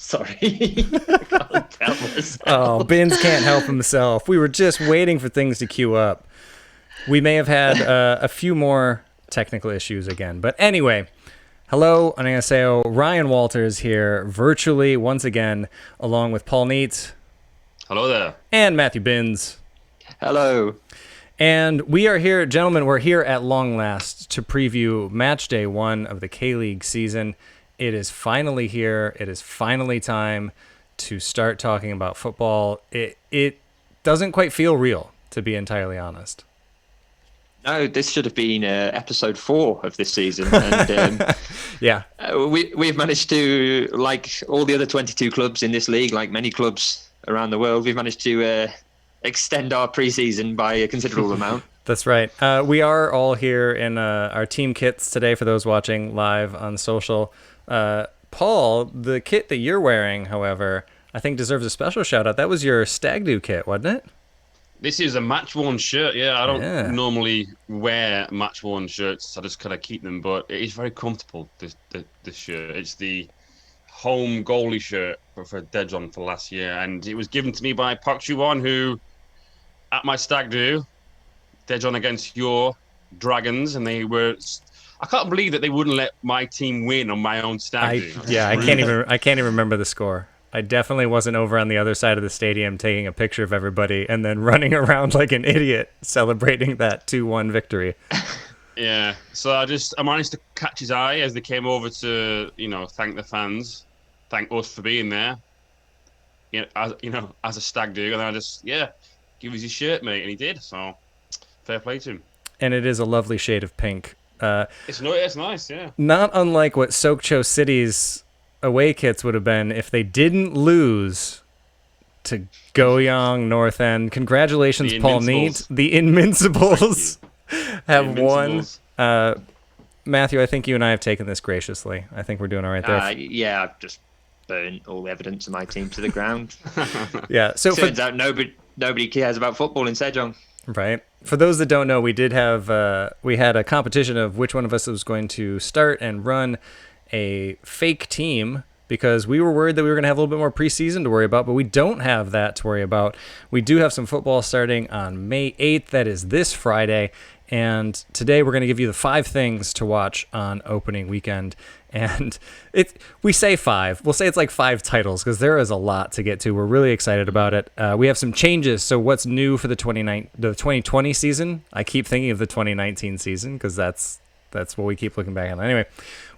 Sorry. I can't help myself. Oh, Bins can't help himself. We were just waiting for things to queue up. We may have had a few more technical issues again. But anyway, hello, annyeonghaseyo. Ryan Walters here, virtually once again, along with Paul Neitz Hello there. and Matthew Bins. Hello. And we are here, gentlemen, we're here at long last to preview match day 1 of the K-League season. It is finally here. It is finally time to start talking about football. It doesn't quite feel real, to be entirely honest. No, this should have been episode 4 of this season. And Yeah. we've managed to, like all the other 22 clubs in this league, like many clubs around the world, we've managed to extend our preseason by a considerable amount. That's right. We are all here in our team kits today for those watching live on social. Paul, the kit that you're wearing, however, I think deserves a special shout out. That was your Stag Do kit, wasn't it? This is a match-worn shirt. Yeah, I don't Yeah. normally wear match-worn shirts. I just kind of keep them, but it is very comfortable, this shirt. It's the home goalie shirt for Daejeon for last year, and it was given to me by Park Ju-won, who, at my Stag Do, Daejeon against your Dragons, and they were... I can't believe that they wouldn't let my team win on my own Stag Do. I can't even remember the score. I definitely wasn't over on the other side of the stadium taking a picture of everybody and then running around like an idiot celebrating that 2-1 victory. Yeah, so I managed to catch his eye as they came over to, thank the fans, thank us for being there, as a Stag Do, and I just, give us his shirt, mate, and he did, so fair play to him. And it is a lovely shade of pink. It's nice, yeah. Not unlike what Sokcho City's away kits would have been if they didn't lose to Goyang North End. Congratulations, Paul Neat. The Invincibles have won. Matthew, I think you and I have taken this graciously. I think we're doing all right there. Yeah, I've just burnt all the evidence of my team to the ground. Yeah. So turns out nobody cares about football in Sejong. Right. For those that don't know, we did have we had a competition of which one of us was going to start and run a fake team because we were worried that we were going to have a little bit more preseason to worry about, but we don't have that to worry about. We do have some football starting on May 8th. That is this Friday. And today we're going to give you the 5 things to watch on opening weekend. And we say 5. We'll say it's like 5 titles because there is a lot to get to. We're really excited about it. We have some changes. So what's new for the 2020 season? I keep thinking of the 2019 season because that's what we keep looking back on. Anyway,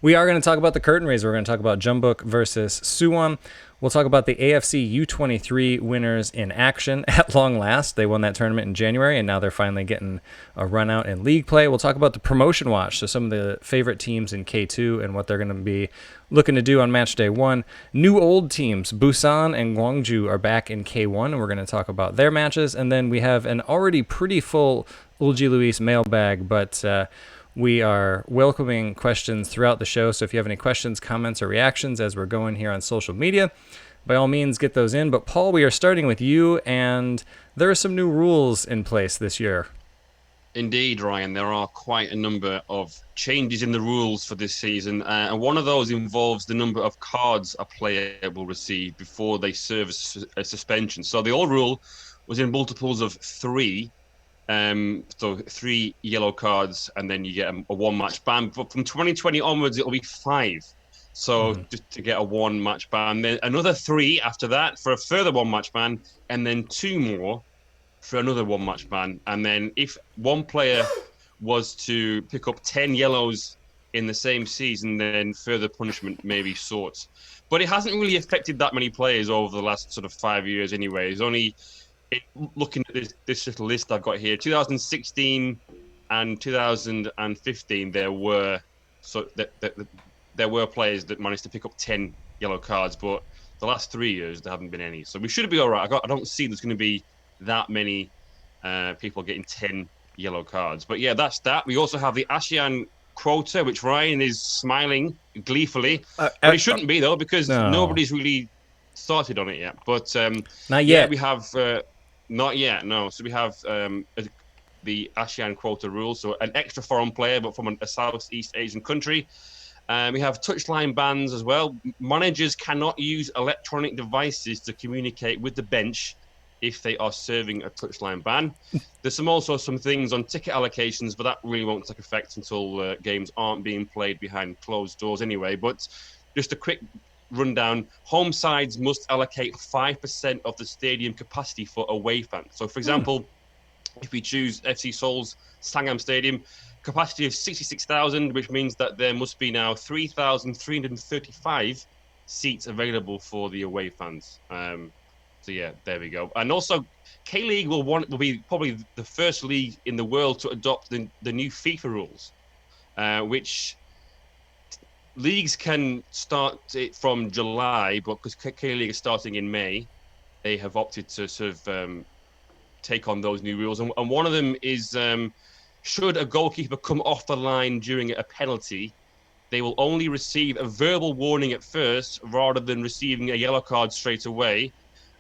we are going to talk about the curtain raiser. We're going to talk about Jeonbuk versus Suwon. We'll talk about the AFC U23 winners in action at long last. They won that tournament in January, and now they're finally getting a run out in league play. We'll talk about the promotion watch, so some of the favorite teams in K2 and what they're going to be looking to do on match day 1. New old teams, Busan and Gwangju, are back in K1, and we're going to talk about their matches. And then we have an already pretty full Ulji Luis mailbag, but we are welcoming questions throughout the show, so if you have any questions, comments, or reactions as we're going here on social media, by all means, get those in. But Paul, we are starting with you, and there are some new rules in place this year. Indeed, Ryan, there are quite a number of changes in the rules for this season, and one of those involves the number of cards a player will receive before they serve a suspension. So the old rule was in multiples of 3, so 3 yellow cards, and then you get a 1-match ban. But from 2020 onwards, it'll be 5. So just to get a 1-match ban, then another 3 after that for a further 1-match ban, and then 2 more for another 1-match ban. And then if one player was to pick up 10 yellows in the same season, then further punishment may be sought. But it hasn't really affected that many players over the last sort of 5 years anyway. It's only, looking at this little list I've got here, 2016 and 2015, there were players that managed to pick up 10 yellow cards, but the last 3 years there haven't been any. So we should be all right. I don't see there's going to be that many people getting 10 yellow cards. But yeah, that's that. We also have the ASEAN quota, which Ryan is smiling gleefully. But it shouldn't be, though, because nobody's really started on it yet. But not yet. Yeah, we have not yet, no. So we have the ASEAN quota rule, so an extra foreign player, but from a Southeast Asian country. We have touchline bans as well. Managers cannot use electronic devices to communicate with the bench if they are serving a touchline ban. There's also some things on ticket allocations, but that really won't take effect until games aren't being played behind closed doors anyway. But just a quick rundown, home sides must allocate 5% of the stadium capacity for away fans. So, for example, if we choose FC Seoul's Sangam Stadium, capacity of 66,000, which means that there must be now 3,335 seats available for the away fans. So yeah, there we go. And also, K-League will be probably the first league in the world to adopt the new FIFA rules, which leagues can start it from July, but because K-League is starting in May, they have opted to sort of take on those new rules. And one of them is, should a goalkeeper come off the line during a penalty, they will only receive a verbal warning at first rather than receiving a yellow card straight away.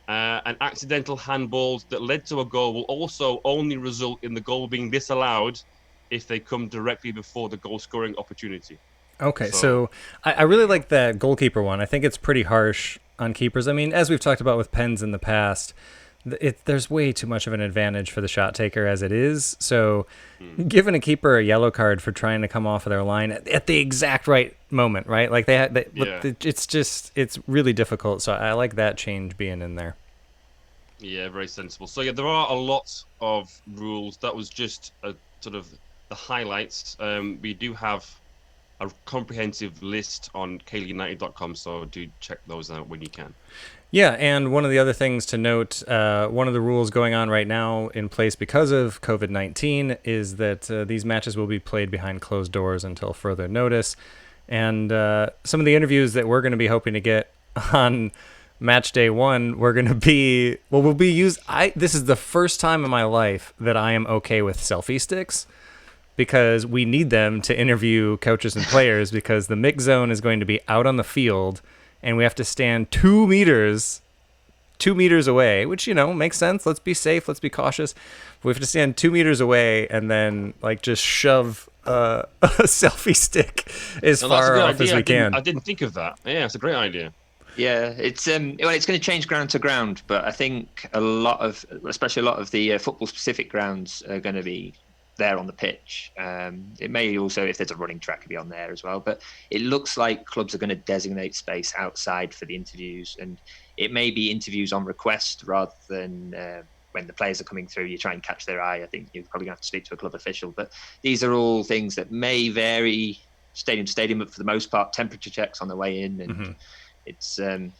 And accidental handballs that led to a goal will also only result in the goal being disallowed if they come directly before the goal scoring opportunity. Okay, so I really like that goalkeeper one. I think it's pretty harsh on keepers. I mean, as we've talked about with pens in the past, there's way too much of an advantage for the shot taker as it is. So giving a keeper a yellow card for trying to come off of their line at the exact right moment, right? Like it's really difficult. So I like that change being in there. Yeah, very sensible. So yeah, there are a lot of rules. That was just a sort of the highlights. We do have a comprehensive list on KLeagueUnited.com, so do check those out when you can. Yeah, and one of the other things to note, one of the rules going on right now in place because of COVID-19 is that these matches will be played behind closed doors until further notice. And some of the interviews that we're going to be hoping to get on match day one, this is the first time in my life that I am okay with selfie sticks, because we need them to interview coaches and players because the mix zone is going to be out on the field and we have to stand 2 meters away, which, makes sense. Let's be safe. Let's be cautious. We have to stand 2 meters away and then just shove a selfie stick as far off as we can. I didn't think of that. Yeah, it's a great idea. Yeah, it's going to change ground to ground, but I think especially a lot of the football specific grounds are going to be there on the pitch. It may also, if there's a running track, be on there as well, but it looks like clubs are going to designate space outside for the interviews, and it may be interviews on request rather than when the players are coming through, you try and catch their eye. I think you're probably going to have to speak to a club official, but these are all things that may vary stadium to stadium, but for the most part, temperature checks on the way in, and it's going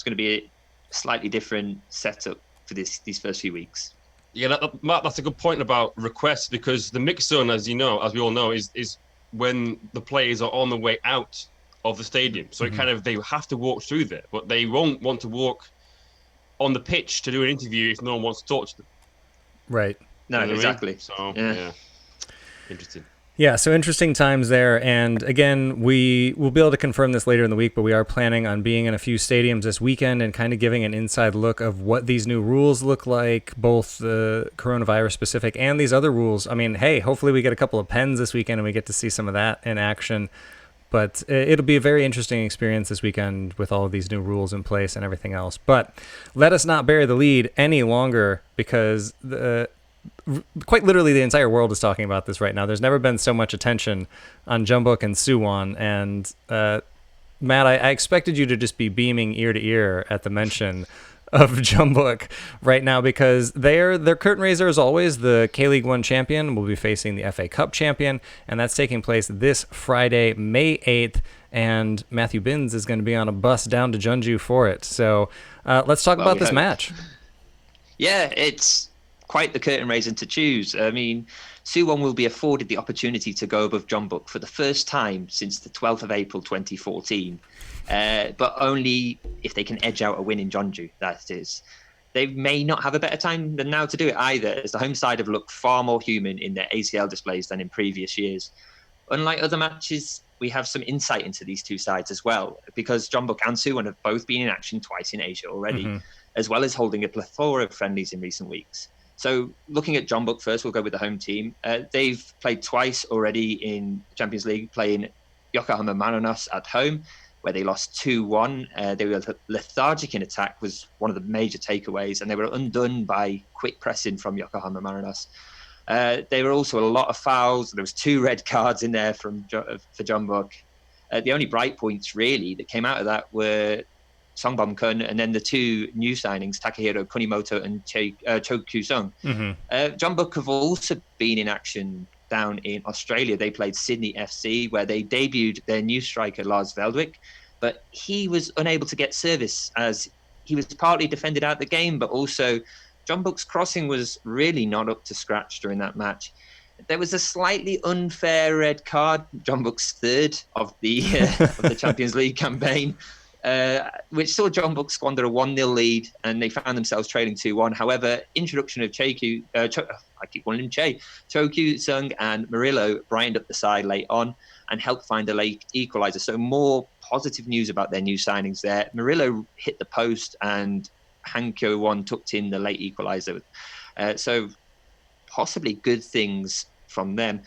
to be a slightly different setup for these first few weeks. Yeah, Matt, that's a good point about requests, because the mix zone, as we all know, is when the players are on the way out of the stadium. So they have to walk through there, but they won't want to walk on the pitch to do an interview if no one wants to talk to them. Right. No, exactly. So, yeah. Interesting. Yeah, so interesting times there. And again, we will be able to confirm this later in the week, but we are planning on being in a few stadiums this weekend and kind of giving an inside look of what these new rules look like, both the coronavirus specific and these other rules. I mean, hey, hopefully we get a couple of pens this weekend and we get to see some of that in action. But it'll be a very interesting experience this weekend with all of these new rules in place and everything else. But let us not bury the lead any longer, because quite literally the entire world is talking about this right now. There's never been so much attention on Jeonbuk and Suwon. And Matt, I expected you to just be beaming ear to ear at the mention of Jeonbuk right now, because their curtain raiser is always the K-League 1 champion. Will be facing the FA Cup champion, and that's taking place this Friday, May 8th. And Matthew Binns is going to be on a bus down to Jeonju for it. So let's talk about this match. Yeah, it's quite the curtain raiser to choose. I mean, Suwon will be afforded the opportunity to go above Jeonbuk for the first time since the 12th of April 2014, but only if they can edge out a win in Jeonju, that is. They may not have a better time than now to do it either, as the home side have looked far more human in their ACL displays than in previous years. Unlike other matches, we have some insight into these two sides as well, because Jeonbuk and Suwon have both been in action twice in Asia already, as well as holding a plethora of friendlies in recent weeks. So looking at Jeonbuk first, we'll go with the home team. They've played twice already in Champions League, playing Yokohama Marinos at home, where they lost 2-1. They were lethargic in attack, was one of the major takeaways, and they were undone by quick pressing from Yokohama Marinos. There were also a lot of fouls. There was 2 red cards in there for Jeonbuk. The only bright points really that came out of that were Songbom Kun and then the 2 new signings, Takahiro Kunimoto and Cho Kyu-sung. Jeonbuk have also been in action down in Australia. They played Sydney FC, where they debuted their new striker Lars Veldwick, but he was unable to get service as he was partly defended out the game, but also Jeonbuk's crossing was really not up to scratch during that match. There was a slightly unfair red card, Jeonbuk's third of the Champions League campaign, which saw Jeonbuk squander a 1-0 lead, and they found themselves trailing 2-1. However, introduction of Cho Kyu-sung and Murillo brightened up the side late on and helped find a late equaliser. So more positive news about their new signings there. Murillo hit the post and Han Kyo-won tucked in the late equaliser. So possibly good things from them.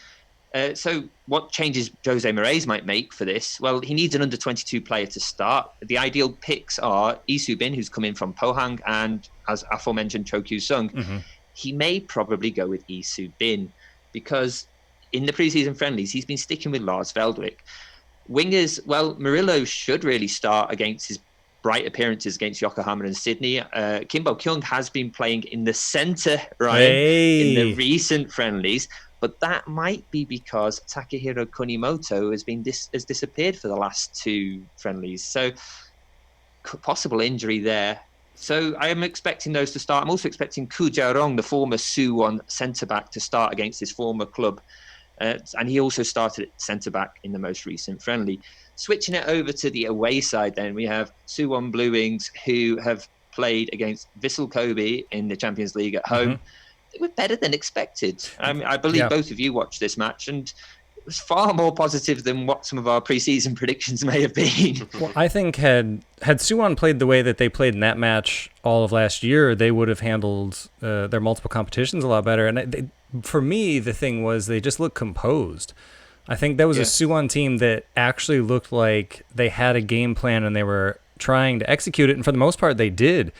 So what changes Jose Moraes might make for this? Well, he needs an under-22 player to start. The ideal picks are Lee Soo-bin, who's come in from Pohang, and as aforementioned, Cho Kyu-sung. He may probably go with Lee Soo-bin because in the preseason friendlies, he's been sticking with Lars Veldwick. Wingers, well, Murillo should really start against his bright appearances against Yokohama and Sydney. Kim Bo-kyung has been playing in the centre, Ryan, in the recent friendlies. But that might be because Takahiro Kunimoto has disappeared for the last 2 friendlies. So possible injury there. So I am expecting those to start. I'm also expecting Koo Ja-rong, the former Suwon centre-back, to start against his former club. And he also started at centre-back in the most recent friendly. Switching it over to the away side then, we have Suwon Blue Wings, who have played against Vissel Kobe in the Champions League at home. They were better than expected. I believe both of you watched this match, and it was far more positive than what some of our preseason predictions may have been. Well, I think had Suwon played the way that they played in that match all of last year, they would have handled their multiple competitions a lot better. And for me, the thing was they just looked composed. I think that was a Suwon team that actually looked like they had a game plan and they were trying to execute it. And for the most part, they did.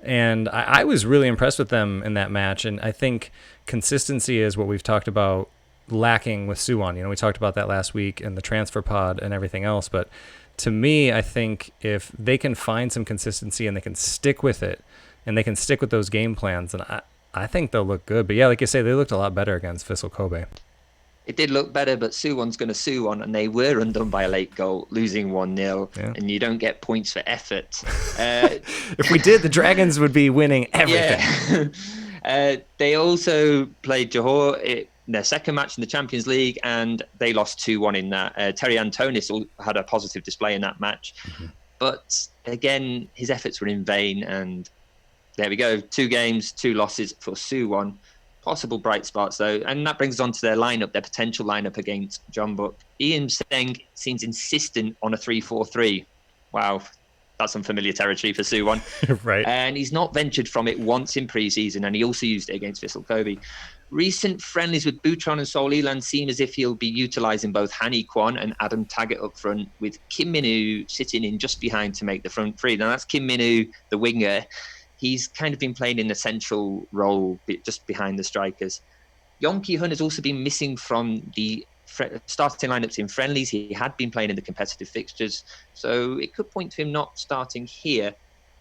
And I was really impressed with them in that match. And I think consistency is what we've talked about lacking with Suwon. You know, we talked about that last week in the transfer pod and everything else. But to me, I think if they can find some consistency and they can stick with it and they can stick with those game plans, then I think they'll look good. But yeah, like you say, they looked a lot better against Vissel Kobe. It did look better, but Suwon's going to Suwon, and they were undone by a late goal, losing 1-0, and you don't get points for effort. If we did, the Dragons would be winning everything. Yeah. They also played Johor in their second match in the Champions League, and they lost 2-1 in that. Terry Antonis had a positive display in that match. But again, his efforts were in vain, and there we go. 2 games, 2 losses for Suwon. Possible bright spots, though, and that brings us on to their lineup, their potential lineup against Jeonbuk. Ian Seng seems insistent on a 3-4-3. Wow, that's unfamiliar territory for Suwon. Right. And he's not ventured from it once in pre-season, and he also used it against Vissel Kobe. Recent friendlies with Bucheon and Seoul Ilan seem as if he'll be utilising both Han Kwon and Adam Taggart up front, with Kim Min-woo sitting in just behind to make the front three. Now, that's Kim Min-woo, the winger. He's kind of been playing in a central role just behind the strikers. Yong Ki-hun has also been missing from the starting lineups in friendlies. He had been playing in the competitive fixtures, so it could point to him not starting here.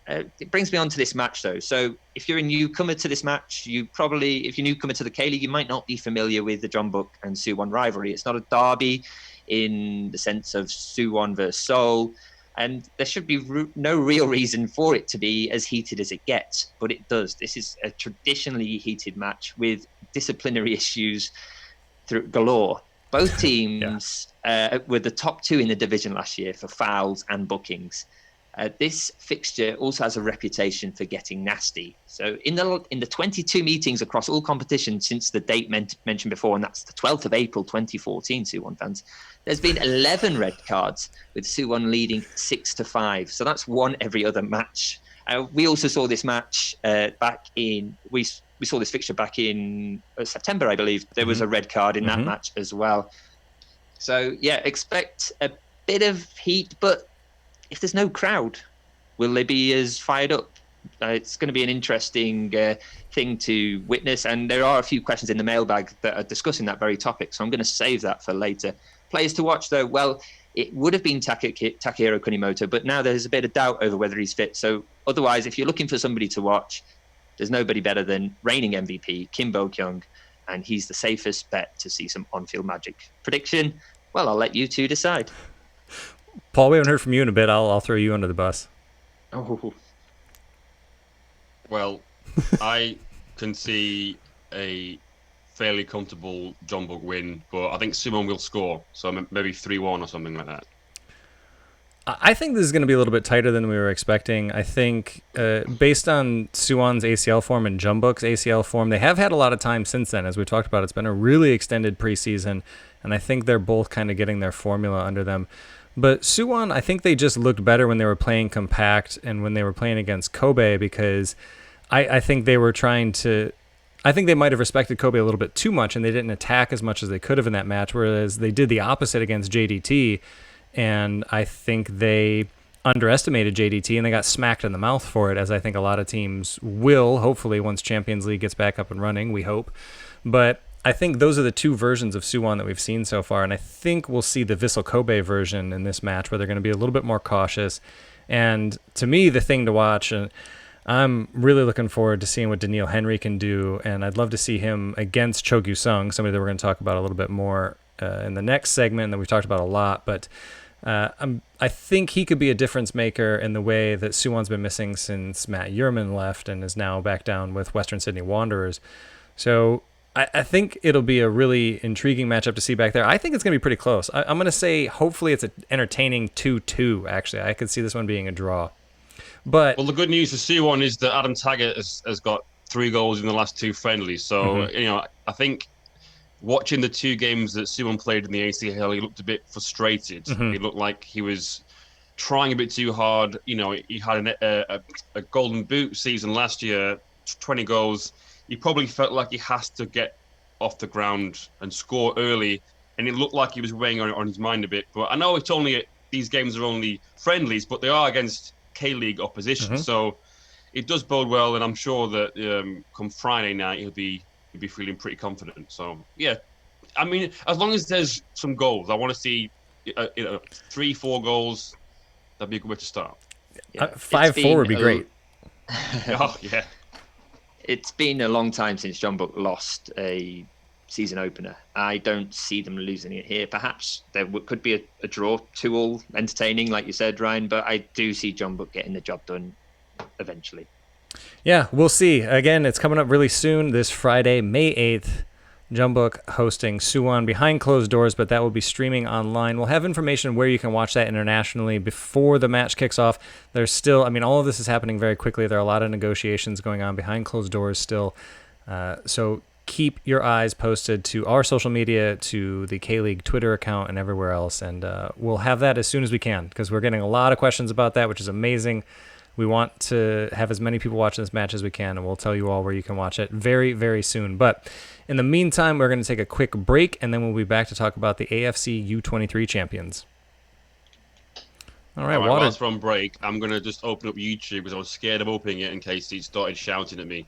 It brings me on to this match, though. So if you're a newcomer to this match, if you're newcomer to the K-League, you might not be familiar with the Jeonbuk and Suwon rivalry. It's not a derby in the sense of Suwon versus Seoul. And there should be no real reason for it to be as heated as it gets, but it does. This is a traditionally heated match with disciplinary issues through galore. Both teams were the top 2 in the division last year for fouls and bookings. This fixture also has a reputation for getting nasty. So in the 22 meetings across all competitions since the date mentioned before, and that's the 12th of April 2014, Suwon fans, there's been 11 red cards, with Suwon leading 6-5. So that's one every other match. We also saw this match we saw this fixture back in September, I believe. There was a red card in that match as well. So yeah, expect a bit of heat, but if there's no crowd, will they be as fired up? It's going to be an interesting thing to witness, and there are a few questions in the mailbag that are discussing that very topic. So I'm going to save that for later. Players to watch, though, well, it would have been Takehiro Kunimoto, but now there's a bit of doubt over whether he's fit. So otherwise, if you're looking for somebody to watch, there's nobody better than reigning MVP Kim Bo-kyung, and he's the safest bet to see some on-field magic. Prediction? Well, I'll let you two decide. Paul, we haven't heard from you in a bit. I'll throw you under the bus. Oh. Well, I can see a fairly comfortable Jeonbuk win, but I think Suwon will score, so maybe 3-1 or something like that. I think this is going to be a little bit tighter than we were expecting. I think based on Suwon's ACL form and Jeonbuk's ACL form, they have had a lot of time since then. As we talked about, it's been a really extended preseason, and I think they're both kind of getting their formula under them. But Suwon, I think they just looked better when they were playing compact and when they were playing against Kobe, because I think they were trying to... I think they might have respected Kobe a little bit too much, and they didn't attack as much as they could have in that match, whereas they did the opposite against JDT, and I think they underestimated JDT, and they got smacked in the mouth for it, as I think a lot of teams will, hopefully, once Champions League gets back up and running, we hope. But I think those are the two versions of Suwon that we've seen so far, and I think we'll see the Vissel Kobe version in this match, where they're going to be a little bit more cautious. And to me, the thing to watch, and I'm really looking forward to seeing what Daniil Henry can do, and I'd love to see him against Cho Gyu-sung, somebody that we're going to talk about a little bit more in the next segment that we've talked about a lot. But I think he could be a difference maker in the way that Suwon's been missing since Matt Yerman left and is now back down with Western Sydney Wanderers. So I think it'll be a really intriguing matchup to see back there. I think it's going to be pretty close. I'm going to say hopefully it's an entertaining 2-2, actually. I could see this one being a draw. But well, the good news for Suwon is that Adam Taggart has got 3 goals in the last 2 friendlies. So, I think watching the 2 games that Suwon played in the ACL, he looked a bit frustrated. He looked like he was trying a bit too hard. He had a golden boot season last year, 20 goals. He probably felt like he has to get off the ground and score early, and it looked like he was weighing on his mind a bit. But I know these games are only friendlies, but they are against K-League opposition, so it does bode well, and I'm sure that come Friday night he'll be feeling pretty confident. So yeah, I mean, as long as there's some goals, I want to see 3-4 goals. That'd be a good way to start. Yeah. 5-4 would be great. Oh yeah. It's been a long time since Jeonbuk lost a season opener. I don't see them losing it here. Perhaps there could be a draw, 2-2, entertaining, like you said, Ryan, but I do see Jeonbuk getting the job done eventually. Yeah, we'll see. Again, it's coming up really soon, this Friday, May 8th. Jeonbuk hosting Suwon behind closed doors, but that will be streaming online. We'll have information where you can watch that internationally before the match kicks off. There's still, all of this is happening very quickly. There are a lot of negotiations going on behind closed doors still. So keep your eyes posted to our social media, to the K-League Twitter account, and everywhere else. And we'll have that as soon as we can, because we're getting a lot of questions about that, which is amazing. We want to have as many people watching this match as we can, and we'll tell you all where you can watch it very, very soon. But in the meantime, we're going to take a quick break, and then we'll be back to talk about the AFC U23 champions. All right, Water. Whilst we're on break, I'm going to just open up YouTube because I was scared of opening it in case he started shouting at me.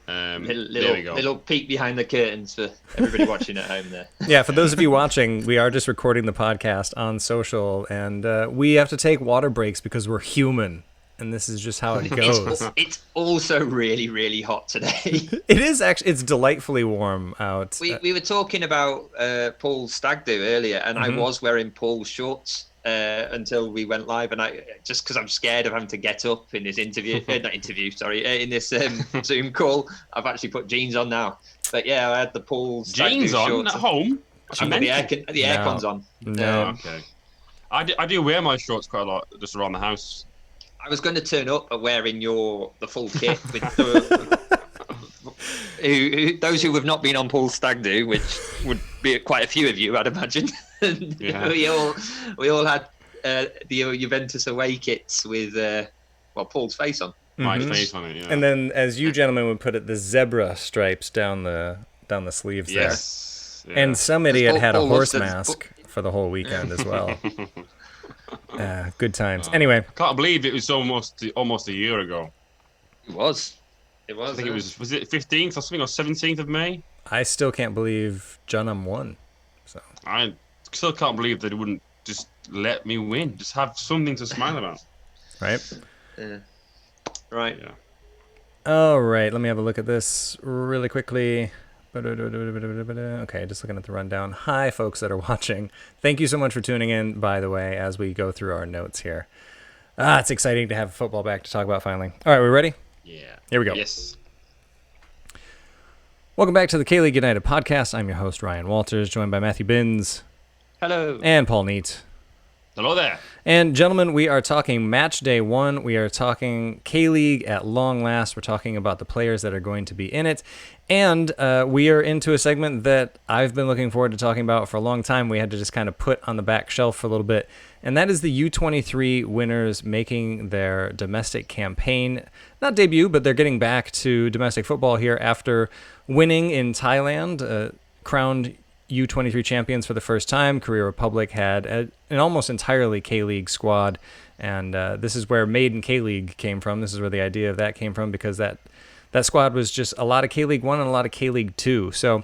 There we go. Little peek behind the curtains for everybody watching at home there. Yeah, for those of you watching, we are just recording the podcast on social, and we have to take water breaks because we're human, and this is just how it goes. It's also really, really hot today. It is actually. It's delightfully warm out. We were talking about Paul's stag do earlier, and I was wearing Paul's shorts until we went live, and I just because I'm scared of having to get up in this interview, in this Zoom call, I've actually put jeans on now. But yeah, I had the Paul's jeans on shorts at home. And the aircon's on. No. Okay. I do wear my shorts quite a lot just around the house. I was going to turn up wearing the full kit with those who have not been on Paul's stag do, which would be quite a few of you, I'd imagine. Yeah. we all had the Juventus away kits with Paul's face on. My face on it, yeah. And then, as you gentlemen would put it, the zebra stripes down the sleeves there. Yes. Yeah. And some idiot Paul- had a Paul horse loves mask for the whole weekend as well. Good times. Anyway, Can't believe it was almost a year ago. It was. I think it was it 15th or something, or 17th of May? I still can't believe Dunham won. So I still can't believe that it wouldn't just let me win. Just have something to smile about. right. Right. Yeah. All right, let me have a look at this really quickly. Okay, just looking at the rundown. Hi, folks that are watching. Thank you so much for tuning in, by the way, as we go through our notes here. It's exciting to have football back to talk about finally. All right, we ready? Yeah. Here we go. Yes. Welcome back to the K-League United podcast. I'm your host, Ryan Walters, joined by Matthew Binns Hello. and Paul Neat. Hello there. And gentlemen, we are talking match day 1. We are talking K-League at long last. We're talking about the players that are going to be in it. And we are into a segment that I've been looking forward to talking about for a long time. We had to just kind of put on the back shelf for a little bit. And that is the U23 winners making their domestic campaign. Not debut, but they're getting back to domestic football here after winning in Thailand, crowned U23 champions for the first time. Korea Republic had an almost entirely K-League squad, and this is where Made in K-League came from. This is where the idea of that came from, because that squad was just a lot of K-League 1 and a lot of K-League 2. So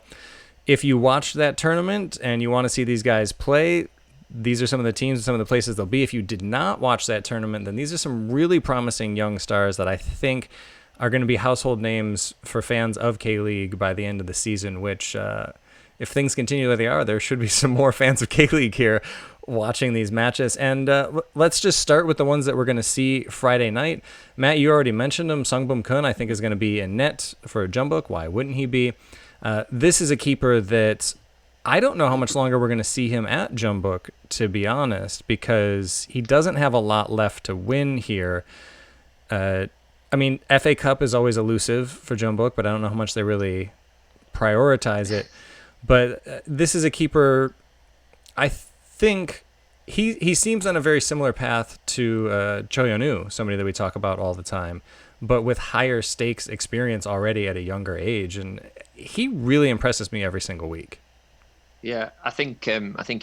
if you watched that tournament and you want to see these guys play, these are some of the teams and some of the places they'll be. If you did not watch that tournament, then these are some really promising young stars that I think are going to be household names for fans of K-League by the end of the season, which... if things continue the way they are, there should be some more fans of K-League here watching these matches. And let's just start with the ones that we're going to see Friday night. Matt, you already mentioned him. Sungbum Kun, I think, is going to be in net for Jeonbuk. Why wouldn't he be? This is a keeper that I don't know how much longer we're going to see him at Jeonbuk, to be honest, because he doesn't have a lot left to win here. I mean, FA Cup is always elusive for Jeonbuk, but I don't know how much they really prioritize it. But this is a keeper, I think, he seems on a very similar path to Cho Yeon-woo, somebody that we talk about all the time, but with higher stakes experience already at a younger age. And he really impresses me every single week. Yeah, I think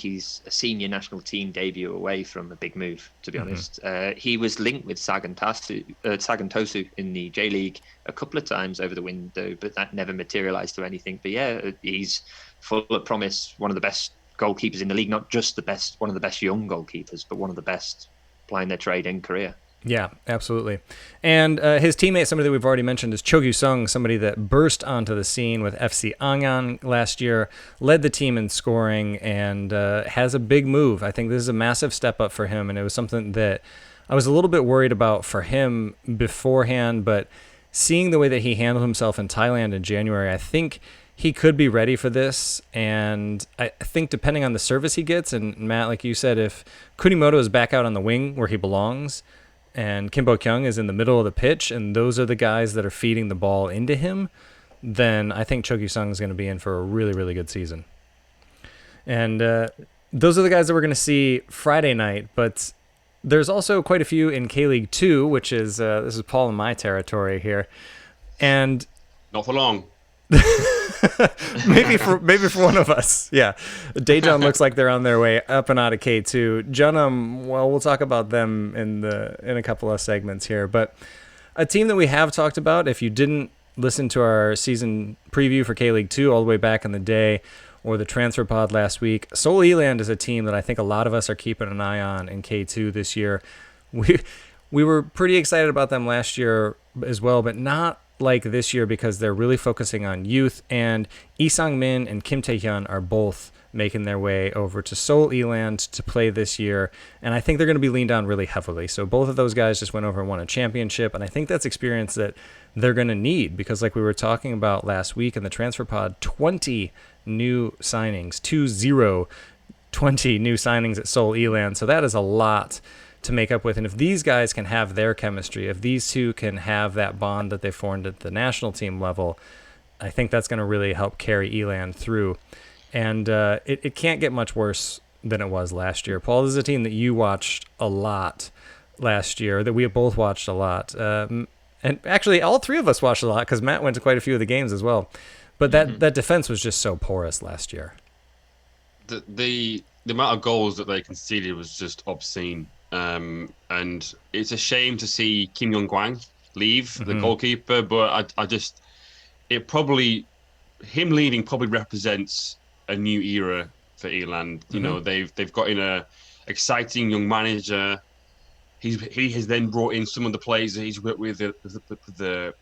he's a senior national team debut away from a big move, to be honest. He was linked with Sagan Tosu in the J League a couple of times over the window, but that never materialized to anything. But yeah, he's full of promise, one of the best goalkeepers in the league, not just one of the best young goalkeepers, but one of the best plying their trade in Korea. Yeah, absolutely. And his teammate, somebody that we've already mentioned, is Cho Gyu-sung, somebody that burst onto the scene with FC Angyan last year, led the team in scoring, and has a big move. I think this is a massive step up for him, and it was something that I was a little bit worried about for him beforehand, but seeing the way that he handled himself in Thailand in January, I think he could be ready for this. And I think depending on the service he gets, and Matt, like you said, if Kunimoto is back out on the wing where he belongs, and Kim Bo-kyung is in the middle of the pitch, and those are the guys that are feeding the ball into him, then I think Cho Gyu-sung is going to be in for a really, really good season. And those are the guys that we're going to see Friday night, but there's also quite a few in K-League 2, which is, this is Paul and my territory here. And Not for long. maybe for one of us, yeah. Daejeon looks like they're on their way up and out of K2. Jeonnam, well, we'll talk about them in a couple of segments here. But a team that we have talked about, if you didn't listen to our season preview for K-League 2 all the way back in the day, or the transfer pod last week, Seoul Eland is a team that I think a lot of us are keeping an eye on in K2 this year. We were pretty excited about them last year as well, but not like this year, because they're really focusing on youth, and Lee Sang-min and Kim Tae-hyun are both making their way over to Seoul Eland to play this year, and I think they're going to be leaned on really heavily. So both of those guys just went over and won a championship, and I think that's experience that they're going to need, because like we were talking about last week in the transfer pod, 20 new signings, 20 new signings at Seoul Eland, so that is a lot to make up with. And if these guys can have their chemistry, if these two can have that bond that they formed at the national team level, I think that's going to really help carry Eland through. And it can't get much worse than it was last year. Paul, this is a team that you watched a lot last year, that we have both watched a lot. And actually, all three of us watched a lot, because Matt went to quite a few of the games as well. But that defense was just so porous last year. the amount of goals that they conceded was just obscene. And it's a shame to see Kim Yong-kwang leave, the goalkeeper, but I just it probably him leaving probably represents a new era for Eland. You know, they've got in a exciting young manager. He has then brought in some of the players that he's worked with the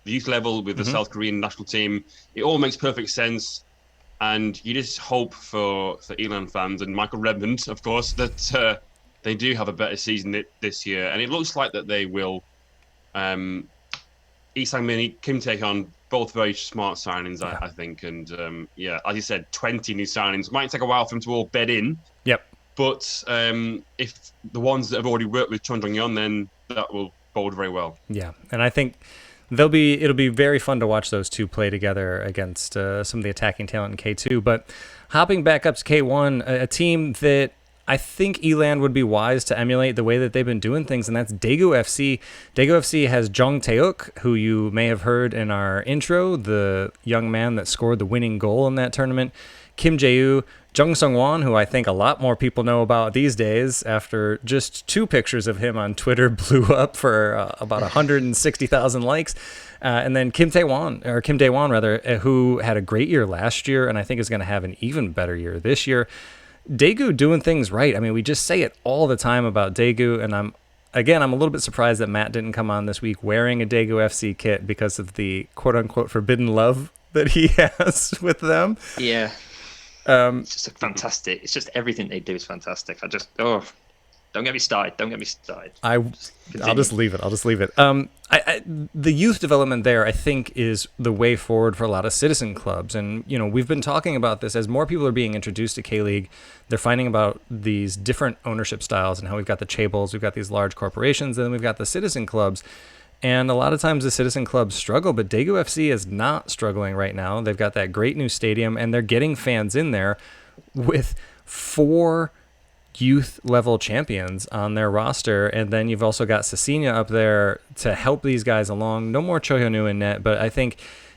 youth level with the South Korean national team. It all makes perfect sense. And you just hope for Eland fans and Michael Redmond, of course, that they do have a better season this year. And it looks like that they will. Lee Sang-min, Kim Tae-hyun, both very smart signings, I think. And as you said, 20 new signings. Might take a while for them to all bed in. Yep. But if the ones that have already worked with Chon Jong-yeon, then that will bode very well. Yeah, and I think it'll be very fun to watch those two play together against some of the attacking talent in K2. But hopping back up to K1, a team that I think Eland would be wise to emulate the way that they've been doing things, and that's Daegu FC. Daegu FC has Jung Taeuk, who you may have heard in our intro, the young man that scored the winning goal in that tournament. Kim Jae-woo, Jung Sung-won, who I think a lot more people know about these days after just 2 pictures of him on Twitter blew up for about 160,000 likes. And then Kim Dae-won, who had a great year last year and I think is going to have an even better year this year. Daegu doing things right. I mean, we just say it all the time about Daegu, and I'm a little bit surprised that Matt didn't come on this week wearing a Daegu FC kit because of the quote-unquote forbidden love that he has with them. Yeah. It's just fantastic. It's just everything they do is fantastic. Don't get me started. I'll just leave it. The youth development there, I think, is the way forward for a lot of citizen clubs. And, we've been talking about this as more people are being introduced to K-League. They're finding about these different ownership styles and how we've got the chaebols, we've got these large corporations, and then we've got the citizen clubs. And a lot of times the citizen clubs struggle, but Daegu FC is not struggling right now. They've got that great new stadium, and they're getting fans in there with 4 youth level champions on their roster. And then you've also got Cecilia up there to help these guys along. No more Cho Hyun-woo in net, but I think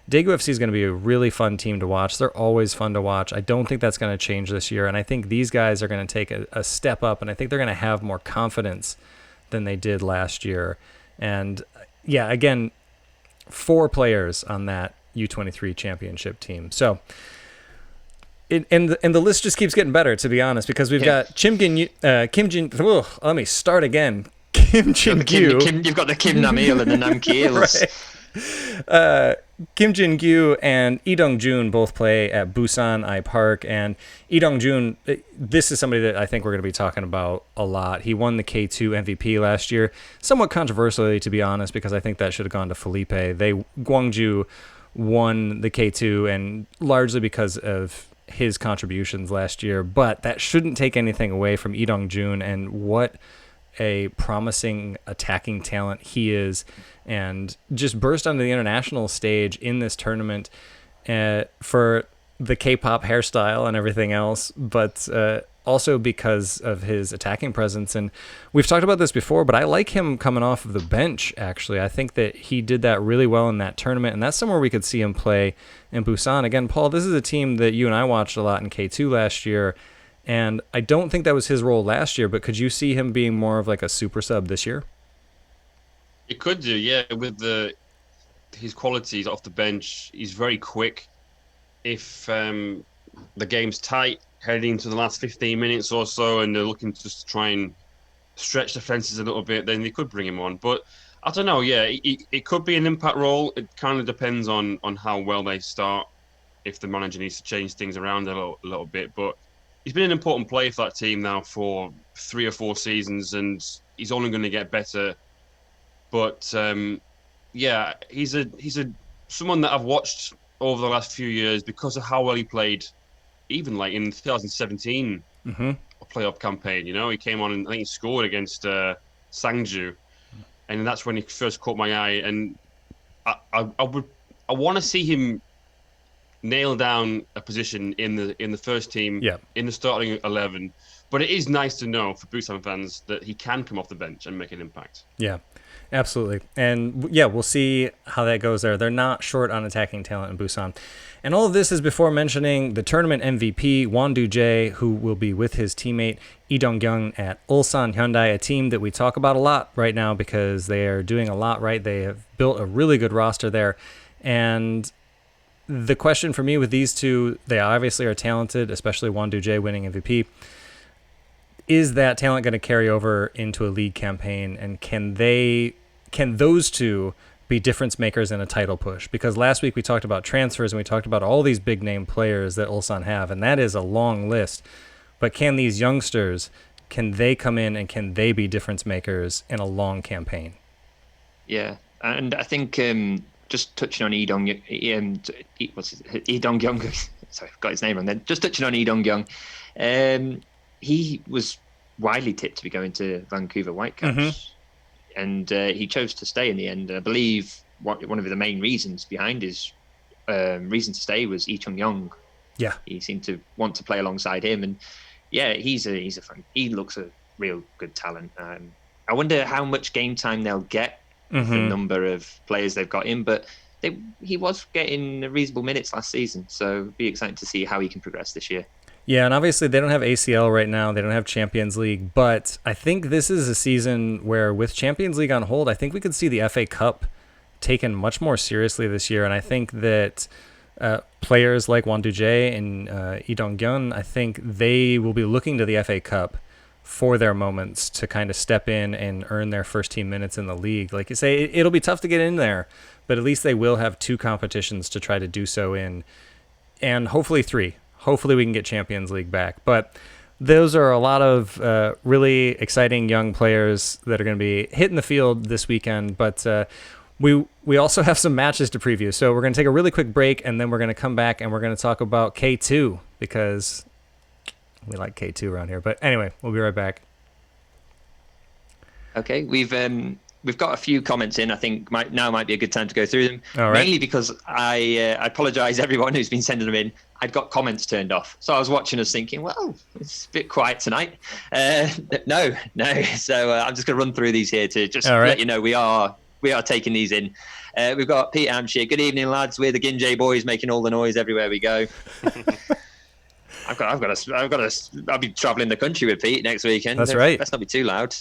Daegu FC is going to be a really fun team to watch. They're always fun to watch. I don't think that's going to change this year. And I think these guys are going to take a step up, and I think they're going to have more confidence than they did last year. And yeah, again, 4 players on that U23 championship team. So, and the list just keeps getting better, to be honest, because we've got Kim Jin. Let me start again. Kim Jin-gyu. You've got the Kim Nam-il and the Nam-ki-ils. Right. Kim Jin-gyu and Lee Dong-jun both play at Busan I Park, and Lee Dong-jun, this is somebody that I think we're going to be talking about a lot. He won the K2 MVP last year, somewhat controversially, to be honest, because I think that should have gone to Felipe. Gwangju won the K2, and largely because of his contributions last year, but that shouldn't take anything away from Lee Dong-jun and what a promising attacking talent he is, and just burst onto the international stage in this tournament for the K-pop hairstyle and everything else, but also because of his attacking presence. And we've talked about this before, but I like him coming off of the bench, actually. I think that he did that really well in that tournament, and that's somewhere we could see him play in Busan. Again, Paul, this is a team that you and I watched a lot in K2 last year, and I don't think that was his role last year, but could you see him being more of like a super sub this year? It could do, yeah. With his qualities off the bench, he's very quick. If the game's tight, heading into the last 15 minutes or so, and they're looking to just try and stretch the fences a little bit, then they could bring him on. But I don't know, yeah, it could be an impact role. It kind of depends on how well they start, if the manager needs to change things around a little bit. But he's been an important player for that team now for 3 or 4 seasons, and he's only going to get better. But yeah, he's someone that I've watched over the last few years because of how well he played, even like in 2017 playoff campaign. He came on and I think he scored against Sangju, and that's when he first caught my eye. And I want to see him nail down a position in the first team, in the starting 11. But it is nice to know for Busan fans that he can come off the bench and make an impact. Yeah. Absolutely. And yeah, we'll see how that goes there. They're not short on attacking talent in Busan. And all of this is before mentioning the tournament MVP, Won Do-jae, who will be with his teammate Lee Dong-kyung at Ulsan Hyundai, a team that we talk about a lot right now because they are doing a lot right. They have built a really good roster there. And the question for me with these two, they obviously are talented, especially Won Do-jae winning MVP. Is that talent going to carry over into a league campaign, and can those two be difference makers in a title push? Because last week we talked about transfers and we talked about all these big name players that Ulsan have, and that is a long list. But can these youngsters, can they come in and can they be difference makers in a long campaign? Yeah, and I think just touching on Lee Dong-kyung, sorry, I got his name wrong then. Just touching on Lee Dong-kyung, he was widely tipped to be going to Vancouver Whitecaps, and he chose to stay in the end. I believe one of the main reasons behind his reason to stay was Lee Chung-young. Yeah, he seemed to want to play alongside him, and yeah, he looks a real good talent. I wonder how much game time they'll get. The number of players they've got in, but he was getting reasonable minutes last season, so it'd be exciting to see how he can progress this year. Yeah, and obviously they don't have ACL right now. They don't have Champions League, but I think this is a season where with Champions League on hold, I think we could see the FA Cup taken much more seriously this year, and I think that players like Won Do-jae and Lee Dong-kyung, I think they will be looking to the FA Cup for their moments to kind of step in and earn their first team minutes in the league. Like you say, it'll be tough to get in there, but at least they will have two competitions to try to do so in, and hopefully three. Hopefully we can get Champions League back. But those are a lot of really exciting young players that are going to be hitting the field this weekend. But we also have some matches to preview. So we're going to take a really quick break, and then we're going to come back and we're going to talk about K2 because we like K2 around here. But anyway, we'll be right back. Okay, we've got a few comments in. I think now might be a good time to go through them. All right. Mainly because I apologise everyone who's been sending them in. I'd got comments turned off, so I was watching us thinking, well, it's a bit quiet tonight. No. So I'm just going to run through these here to just let you know we are taking these in. We've got Peter Hampshire. Good evening, lads. We're the Ginjay boys, making all the noise everywhere we go. I'll be travelling the country with Pete next weekend. That's right. Let's not be too loud.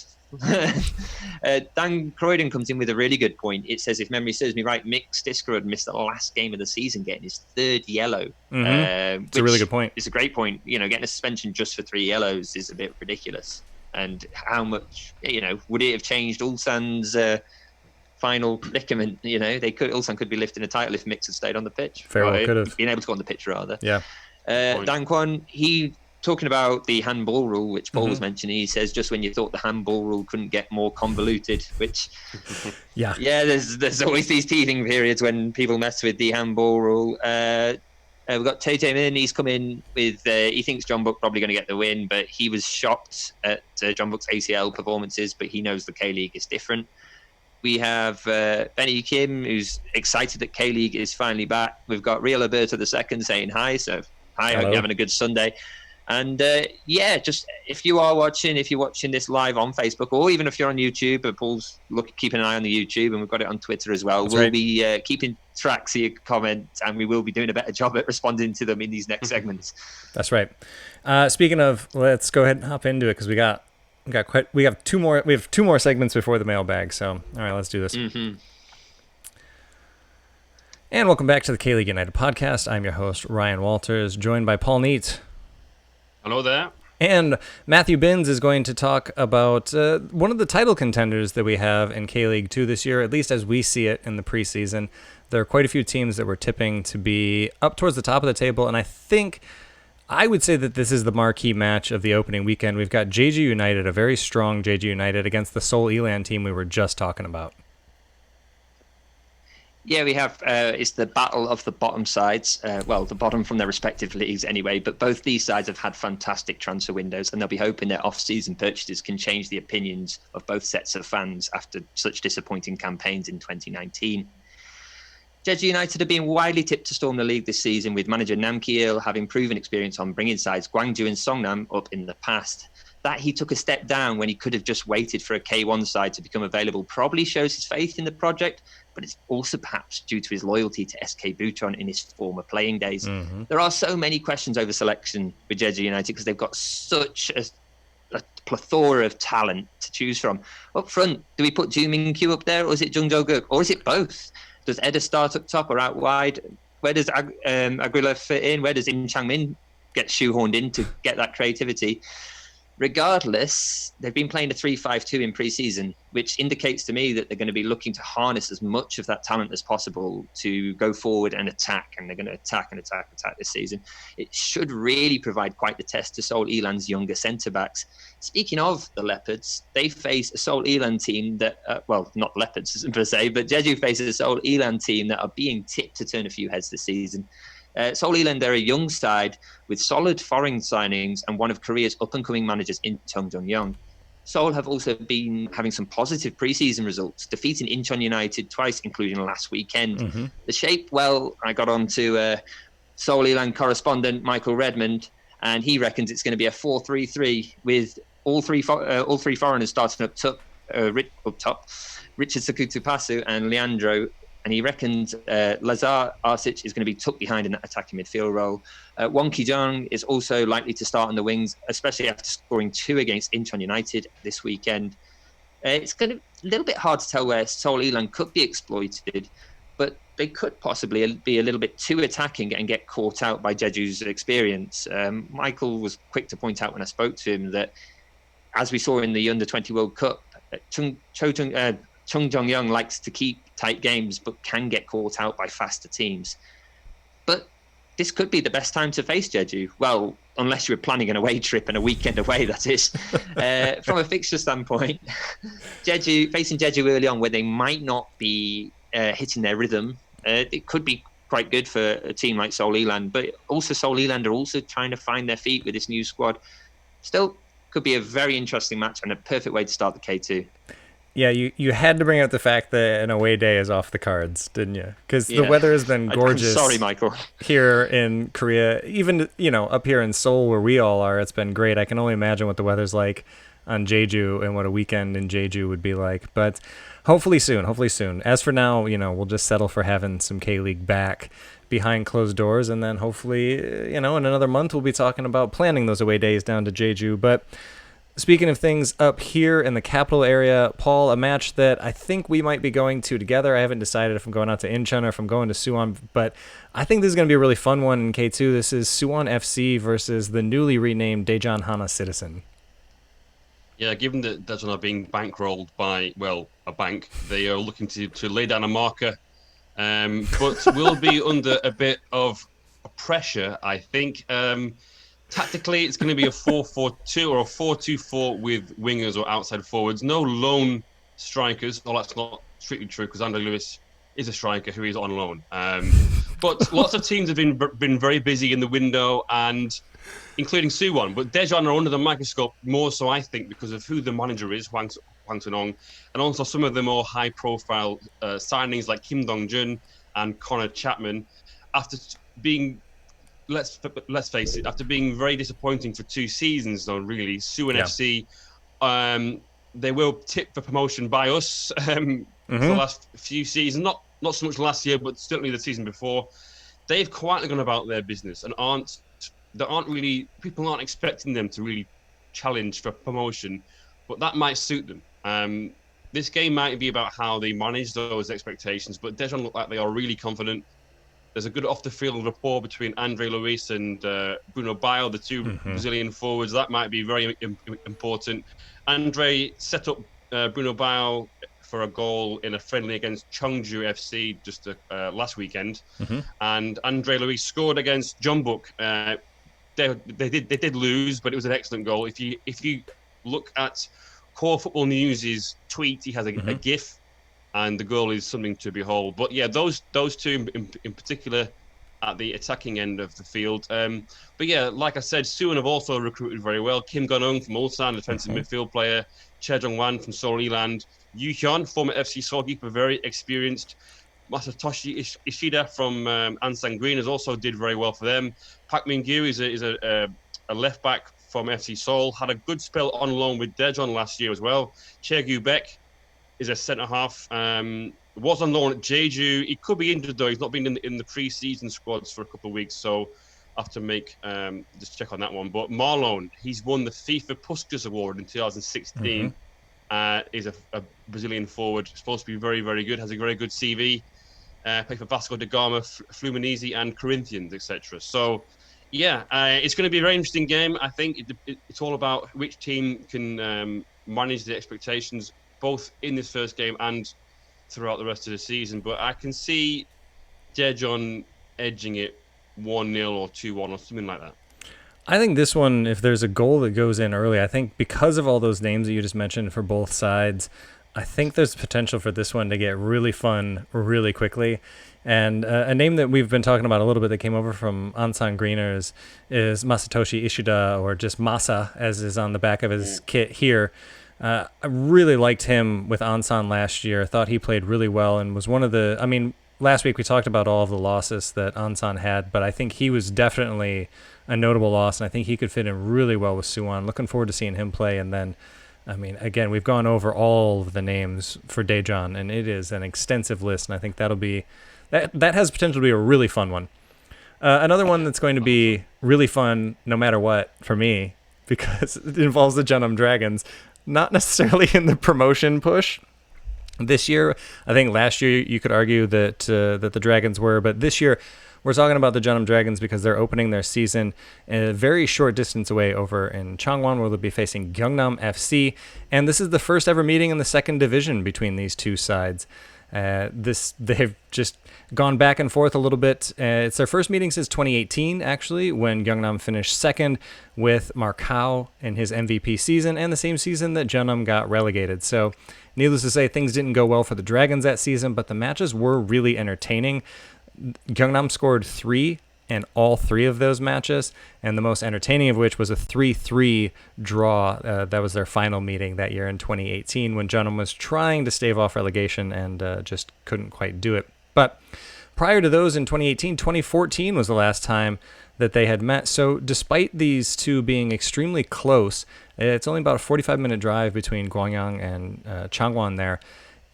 Dan Croydon comes in with a really good point. It says, if memory serves me right, Mick Stiskerud missed the last game of the season, getting his third yellow. It's a really good point. It's a great point. Getting a suspension just for 3 yellows is a bit ridiculous. And how much, would it have changed Ulsan's final predicament? Ulsan could be lifting a title if Mix had stayed on the pitch. Fair well could have. Been able to go on the pitch, rather. Yeah. Dan Kwan, he talking about the handball rule, which Paul was mentioning, he says just when you thought the handball rule couldn't get more convoluted, which yeah, there's always these teething periods when people mess with the handball rule. We've got Tay Min, he's come in with he thinks John Book probably going to get the win, but he was shocked at John Book's ACL performances, but he knows the K-League is different. We have Benny Kim, who's excited that K-League is finally back. We've got Real Alberto II saying hi, so hi, hope you're having a good Sunday. And just if you're watching this live on Facebook, or even if you're on YouTube, Paul's keeping an eye on the YouTube, and we've got it on Twitter as well. We'll be keeping tracks of your comments, and we will be doing a better job at responding to them in these next segments. That's right. Speaking of, let's go ahead and hop into it because we have two more segments before the mailbag. So all right, let's do this. And welcome back to the K-League United podcast. I'm your host Ryan Walters, joined by Paul Neat. Hello there. And Matthew Binns is going to talk about one of the title contenders that we have in K-League 2 this year, at least as we see it in the preseason. There are quite a few teams that we're tipping to be up towards the top of the table, and I would say that this is the marquee match of the opening weekend. We've got JG United, a very strong JG United, against the Seoul Elan team we were just talking about. Yeah, we have, it's the battle of the bottom sides. The bottom from their respective leagues anyway, but both these sides have had fantastic transfer windows, and they'll be hoping their off-season purchases can change the opinions of both sets of fans after such disappointing campaigns in 2019. Jeju United have been widely tipped to storm the league this season, with manager Nam Ki-il having proven experience on bringing sides Gwangju and Songnam up in the past. that he took a step down when he could have just waited for a K1 side to become available probably shows his faith in the project, but it's also perhaps due to his loyalty to SK Buton in his former playing days. Mm-hmm. There are so many questions over selection with Jeju United because they've got such a plethora of talent to choose from. Up front, do we put Ju Min-kyu up there, or is it Jung Jo-guk, or is it both? Does Eda start up top or out wide? Where does Aguila fit in? Where does Im Chang-min get shoehorned in to get that creativity? Regardless, they've been playing a 3-5-2 in pre-season, which indicates to me that they're going to be looking to harness as much of that talent as possible to go forward and attack, and they're going to attack this season. It should really provide quite the test to Seoul Elan's younger centre-backs. Speaking of the Leopards, they face a Seoul Elan team that, well, not Leopards per se, but Jeju faces a Seoul Elan team that are being tipped to turn a few heads this season. Seoul Elan, they're a young side with solid foreign signings and one of Korea's up-and-coming managers in Chung Jung-young. Seoul have also been having some positive pre-season results, defeating Incheon United twice, including last weekend. Mm-hmm. The shape, well, I got on to Seoul Elan correspondent Michael Redmond, and he reckons it's going to be a 4-3-3 with all three foreigners starting up top, Richard Sakutupasu and Leandro. And he reckons Lazar Arsic is going to be tucked behind in that attacking midfield role. Won Ki-jong is also likely to start on the wings, especially after scoring 2 against Incheon United this weekend. It's going to be a little bit hard to tell where Seoul Elan could be exploited, but they could possibly be a little bit too attacking and get caught out by Jeju's experience. Michael was quick to point out when I spoke to him that, as we saw in the Under-20 World Cup, Chung Jong-young likes to keep tight games but can get caught out by faster teams. But this could be the best time to face Jeju. Well, unless you were planning an away trip and a weekend away, that is. From a fixture standpoint, facing Jeju early on where they might not be hitting their rhythm, it could be quite good for a team like Seoul Elan. But also Seoul Elan are also trying to find their feet with this new squad. Still, could be a very interesting match and a perfect way to start the K2. Yeah, you had to bring out the fact that an away day is off the cards, didn't you? Because the weather has been gorgeous. I'm sorry, Michael. Here in Korea, even up here in Seoul where we all are, it's been great. I can only imagine what the weather's like on Jeju and what a weekend in Jeju would be like. But hopefully soon. As for now, we'll just settle for having some K-League back behind closed doors, and then hopefully, in another month we'll be talking about planning those away days down to Jeju. But speaking of things up here in the capital area, Paul, a match that I think we might be going to together. I haven't decided if I'm going out to Incheon or if I'm going to Suwon, but I think this is going to be a really fun one in K2. This is Suwon FC versus the newly renamed Daejeon Hana Citizen. Yeah, given that Daejeon are being bankrolled by, a bank, they are looking to lay down a marker, but will be under a bit of pressure, I think. Tactically, it's going to be a 4-4-2 or a 4-2-4 with wingers or outside forwards. No lone strikers. Well, that's not strictly true because Andre Lewis is a striker who is on loan. But lots of teams have been very busy in the window, and including Suwon. But Daejeon are under the microscope more so, I think, because of who the manager is, Hwang Sun-ong, and also some of the more high-profile signings like Kim Dong-jun and Connor Chapman. After being... Let's face it, after being very disappointing for 2 seasons, though, really, Suwon FC, they will tip for promotion by us for the last few seasons. Not so much last year, but certainly the season before. They've quietly gone about their business and people aren't expecting them to really challenge for promotion, but that might suit them. This game might be about how they manage those expectations, but Daejeon look like they are really confident. There's a good off-the-field rapport between Andre Luis and Bruno Baio, the 2 Brazilian forwards. That might be very important. Andre set up Bruno Baio for a goal in a friendly against Cheongju FC just last weekend. And Andre Luis scored against Jeonbuk. They did lose, but it was an excellent goal. If you look at Core Football News' tweet, he has a GIF. And the goal is something to behold. But yeah, those 2 in particular at the attacking end of the field. But yeah, like I said, Suwon have also recruited very well. Kim Gun-ung from Ulsan, defensive midfield player. Che Jong-wan from Seoul Elan. Yu Hyun, former FC Seoul keeper, very experienced. Masatoshi Ishida from Ansan Green has also did very well for them. Park Min-gyu is a left back from FC Seoul, had a good spell on loan with Daejeon last year as well. Chae Beck is a centre-half. Was on loan at Jeju. He could be injured, though. He's not been in the pre-season squads for a couple of weeks, so I have to make just check on that one. But Marlon, he's won the FIFA Puskas Award in 2016. Is a Brazilian forward, supposed to be very, very good, has a very good CV. Played for Vasco da Gama, Fluminense, and Corinthians, etc. So, yeah, it's going to be a very interesting game. I think it's all about which team can manage the expectations, both in this first game and throughout the rest of the season. But I can see Daejeon edging it 1-0 or 2-1 or something like that. I think this one, if there's a goal that goes in early, I think because of all those names that you just mentioned for both sides, I think there's potential for this one to get really fun really quickly. And a name that we've been talking about a little bit that came over from Ansan Greeners is Masatoshi Ishida, or just Masa, as is on the back of his kit here. I really liked him with Ansan last year. Thought he played really well and was one of the... I mean, last week we talked about all of the losses that Ansan had, but I think he was definitely a notable loss, and I think he could fit in really well with Suwon. Looking forward to seeing him play. And then, I mean, again, we've gone over all of the names for Daejeon, and it is an extensive list, and I think that'll be... That has potential to be a really fun one. Another one that's going to be really fun no matter what for me, because it involves the Jeonnam Dragons, not necessarily in the promotion push this year. I think last year you could argue that that the Dragons were, but this year we're talking about the Jeonnam Dragons because they're opening their season a very short distance away over in Changwon, where they'll be facing Gyeongnam FC, and this is the first ever meeting in the second division between these two sides. They've just gone back and forth a little bit. It's their first meeting since 2018, actually, when Gyeongnam finished second with Mark Hao in his MVP season, and the same season that Jeonnam got relegated. So, needless to say, things didn't go well for the Dragons that season, but the matches were really entertaining. Gyeongnam scored 3 in all 3 of those matches, and the most entertaining of which was a 3-3 draw. That was their final meeting that year in 2018, when Jeonnam was trying to stave off relegation and just couldn't quite do it. But prior to those in 2018, 2014 was the last time that they had met. So despite these two being extremely close, it's only about a 45-minute drive between Gwangyang and Changwon there.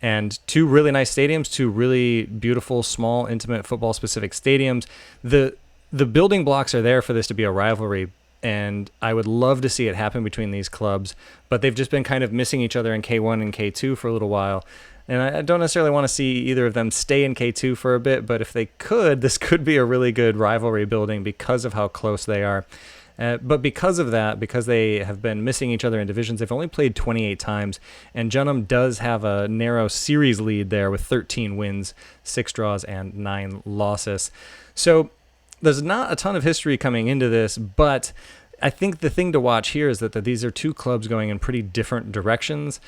And 2 really nice stadiums, 2 really beautiful, small, intimate football-specific stadiums. The building blocks are there for this to be a rivalry, and I would love to see it happen between these clubs, but they've just been kind of missing each other in K1 and K2 for a little while. And I don't necessarily want to see either of them stay in K2 for a bit, but if they could, this could be a really good rivalry building because of how close they are. But because of that, because they have been missing each other in divisions, they've only played 28 times, and Jeonnam does have a narrow series lead there with 13 wins, 6 draws, and 9 losses. So there's not a ton of history coming into this, but I think the thing to watch here is that these are 2 clubs going in pretty different directions.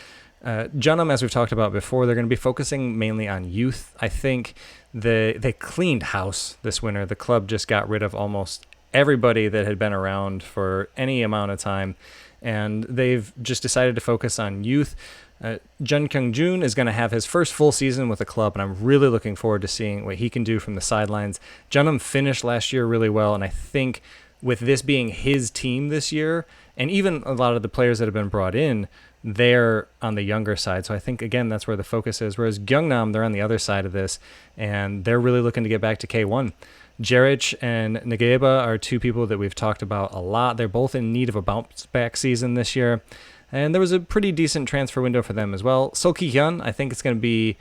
Jeonnam, as we've talked about before, they're going to be focusing mainly on youth. I think they cleaned house this winter. The club just got rid of almost everybody that had been around for any amount of time, and they've just decided to focus on youth. Jun Kyung-jun is going to have his first full season with the club, and I'm really looking forward to seeing what he can do from the sidelines. Jeonnam finished last year really well, and I think with this being his team this year, and even a lot of the players that have been brought in, they're on the younger side. So I think, again, that's where the focus is. Whereas Gyeongnam, they're on the other side of this, and they're really looking to get back to K1. Jerich and Negeba are 2 people that we've talked about a lot. They're both in need of a bounce-back season this year, and there was a pretty decent transfer window for them as well. Sol Ki-hyun, I think it's going to be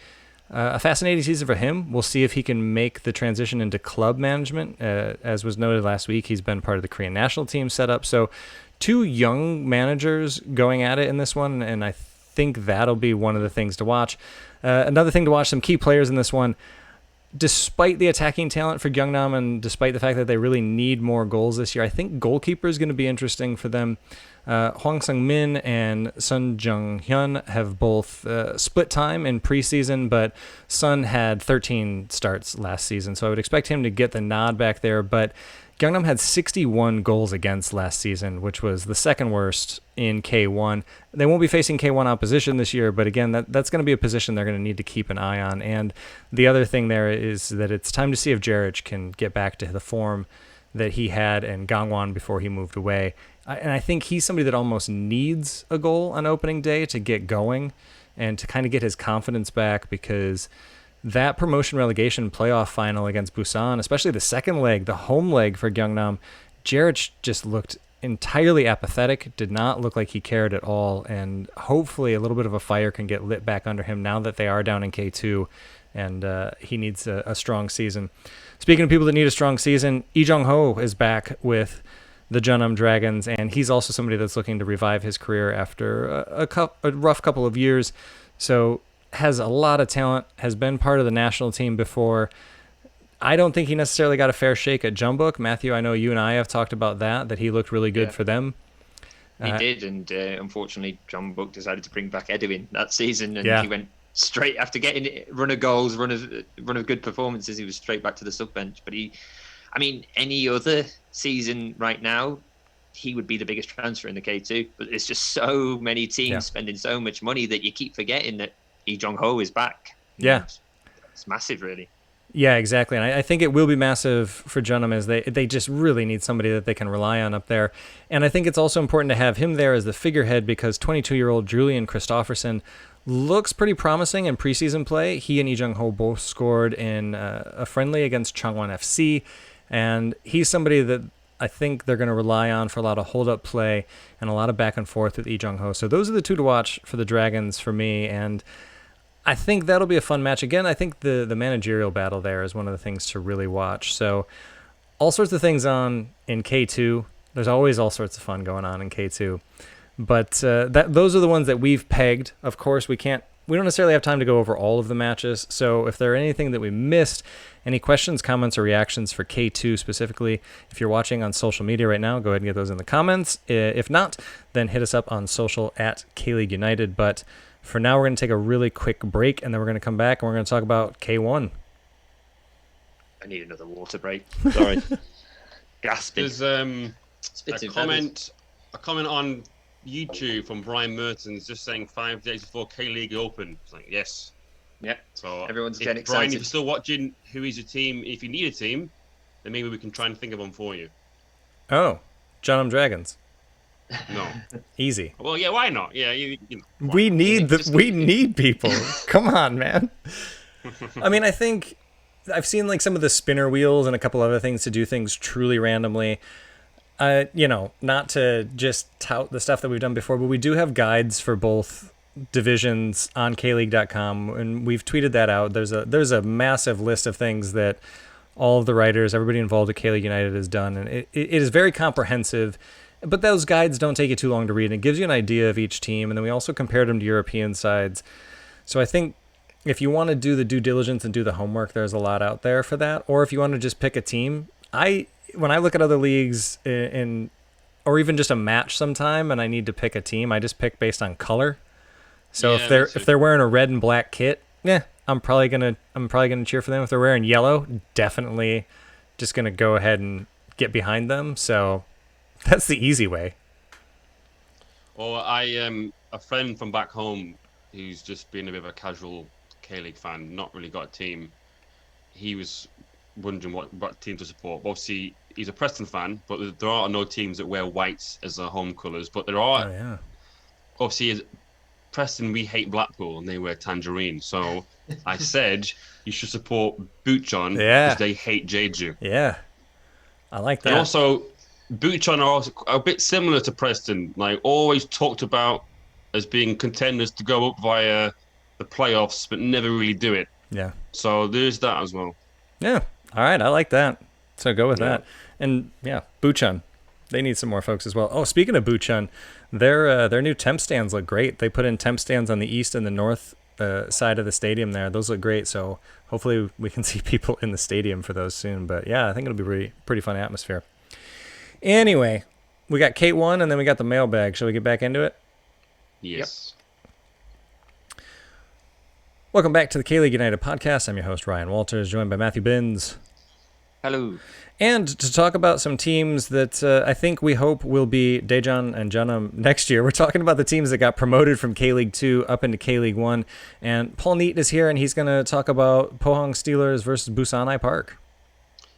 a fascinating season for him. We'll see if he can make the transition into club management. As was noted last week, he's been part of the Korean national team setup. So 2 young managers going at it in this one, and I think that'll be one of the things to watch. Another thing to watch, some key players in this one. Despite the attacking talent for Gyeongnam and despite the fact that they really need more goals this year, I think goalkeeper is going to be interesting for them. Hwang Sung-min and Sun Jung-hyun have both split time in preseason, but Sun had 13 starts last season, so I would expect him to get the nod back there. But Gyeongnam had 61 goals against last season, which was the second worst in K1. They won't be facing K1 opposition this year, but again, that's going to be a position they're going to need to keep an eye on. And the other thing there is that it's time to see if Jerich can get back to the form that he had in Gangwon before he moved away. And I think he's somebody that almost needs a goal on opening day to get going and to kind of get his confidence back, because that promotion relegation playoff final against Busan, especially the second leg, the home leg for Gyeongnam, Jarich just looked entirely apathetic, did not look like he cared at all, and hopefully a little bit of a fire can get lit back under him now that they are down in K2, and he needs a strong season. Speaking of people that need a strong season, Lee Jong-ho is back with the Jeonnam Dragons, and he's also somebody that's looking to revive his career after a rough couple of years, so has a lot of talent, has been part of the national team before. I don't think he necessarily got a fair shake at Jeonbuk. Matthew, I know you and I have talked about that he looked really good for them. He did, and unfortunately, Jeonbuk decided to bring back Edwin that season, and he went straight after getting a run of goals, run of good performances. He was straight back to the sub bench. But any other season right now, he would be the biggest transfer in the K2. But it's just so many teams spending so much money that you keep forgetting that Lee Jong-ho is back. It's massive, really. Yeah, exactly. And I think it will be massive for Jeonnam, as they just really need somebody that they can rely on up there. And I think it's also important to have him there as the figurehead, because 22-year-old Julian Christofferson looks pretty promising in preseason play. He and Lee Jong-ho both scored in a friendly against Changwon FC, and he's somebody that I think they're going to rely on for a lot of hold-up play and a lot of back and forth with Lee Jong-ho. So those are the two to watch for the Dragons for me, and I think that'll be a fun match. Again, I think the managerial battle there is one of the things to really watch. So all sorts of things on in K2. There's always all sorts of fun going on in K2. But those are the ones that we've pegged. Of course, we don't necessarily have time to go over all of the matches. So if there are anything that we missed, any questions, comments, or reactions for K2 specifically, if you're watching on social media right now, go ahead and get those in the comments. If not, then hit us up on social at K-League United. But for now, we're going to take a really quick break, and then we're going to come back, and we're going to talk about K1. I need another water break. Sorry. Gasping. There's a comment on YouTube from Brian Mertens just saying 5 days before K-League Open. It's like, yes. Yeah. So everyone's getting excited. Brian, if you're still watching, who is your team? If you need a team, then maybe we can try and think of one for you. Oh, Jeonnam Dragons. No. Easy. Well, yeah, why not? Yeah, you know, we need people. Come on, man. I think I've seen like some of the spinner wheels and a couple other things to do things truly randomly. Not to just tout the stuff that we've done before, but we do have guides for both divisions on KLeague.com, and we've tweeted that out. There's a massive list of things that all of the writers, everybody involved at K-League United has done, and it is very comprehensive. But those guides don't take you too long to read, and it gives you an idea of each team, and then we also compared them to European sides. So I think if you want to do the due diligence and do the homework, there's a lot out there for that. Or if you want to just pick a team, when I look at other leagues or even just a match sometime, and I need to pick a team, I just pick based on color. So if they're wearing a red and black kit, I'm probably gonna cheer for them. If they're wearing yellow, definitely just gonna go ahead and get behind them. So that's the easy way. Or a friend from back home who's just been a bit of a casual K-League fan, not really got a team. He was wondering what team to support. Obviously, he's a Preston fan, but there are no teams that wear whites as their home colours. But there are, obviously, Preston, we hate Blackpool, and they wear tangerine. So I said you should support Bucheon because they hate Jeju. Yeah, I like that. And also, Bucheon are also a bit similar to Preston, like always talked about as being contenders to go up via the playoffs, but never really do it. Yeah. So there's that as well. Yeah. All right. I like that. So go with that. And Bucheon, they need some more folks as well. Oh, speaking of Bucheon, their new temp stands look great. They put in temp stands on the east and the north side of the stadium there. Those look great. So hopefully we can see people in the stadium for those soon. But yeah, I think it'll be pretty fun atmosphere. Anyway, we got K1 and then we got the mailbag. Shall we get back into it? Yes. Yep. Welcome back to the K-League United podcast. I'm your host, Ryan Walters, joined by Matthew Binns. Hello. And to talk about some teams that I think we hope will be Daejeon and Jeonnam next year. We're talking about the teams that got promoted from K-League 2 up into K-League 1. And Paul Neat is here, and he's going to talk about Pohang Steelers versus Busan I Park.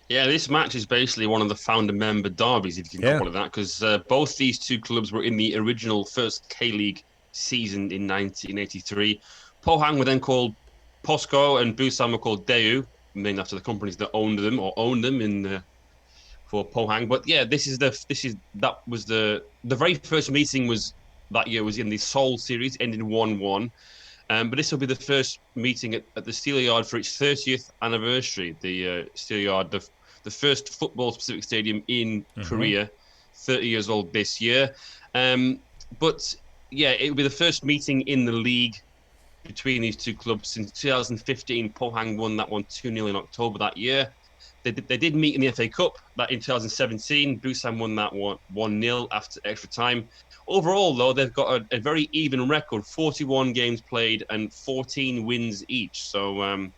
Yeah, this match is basically one of the founder member derbies, if you can call it that, because both these two clubs were in the original first K-League season in 1983. Pohang were then called POSCO and Busan were called Daewoo, named after the companies that owned them or owned them for Pohang. But yeah, that was the very first meeting was that year was in the Seoul series, ending 1-1. But this will be the first meeting at the Steelyard for its 30th anniversary. The Steelyard, the first football-specific stadium in Korea, 30 years old this year. But yeah, it will be the first meeting in the league between these two clubs since 2015. Pohang won that one 2-0 in October that year. They did meet in the FA Cup that in 2017. Busan won that 1-0 after extra time. Overall, though, they've got a very even record: 41 games played and 14 wins each. So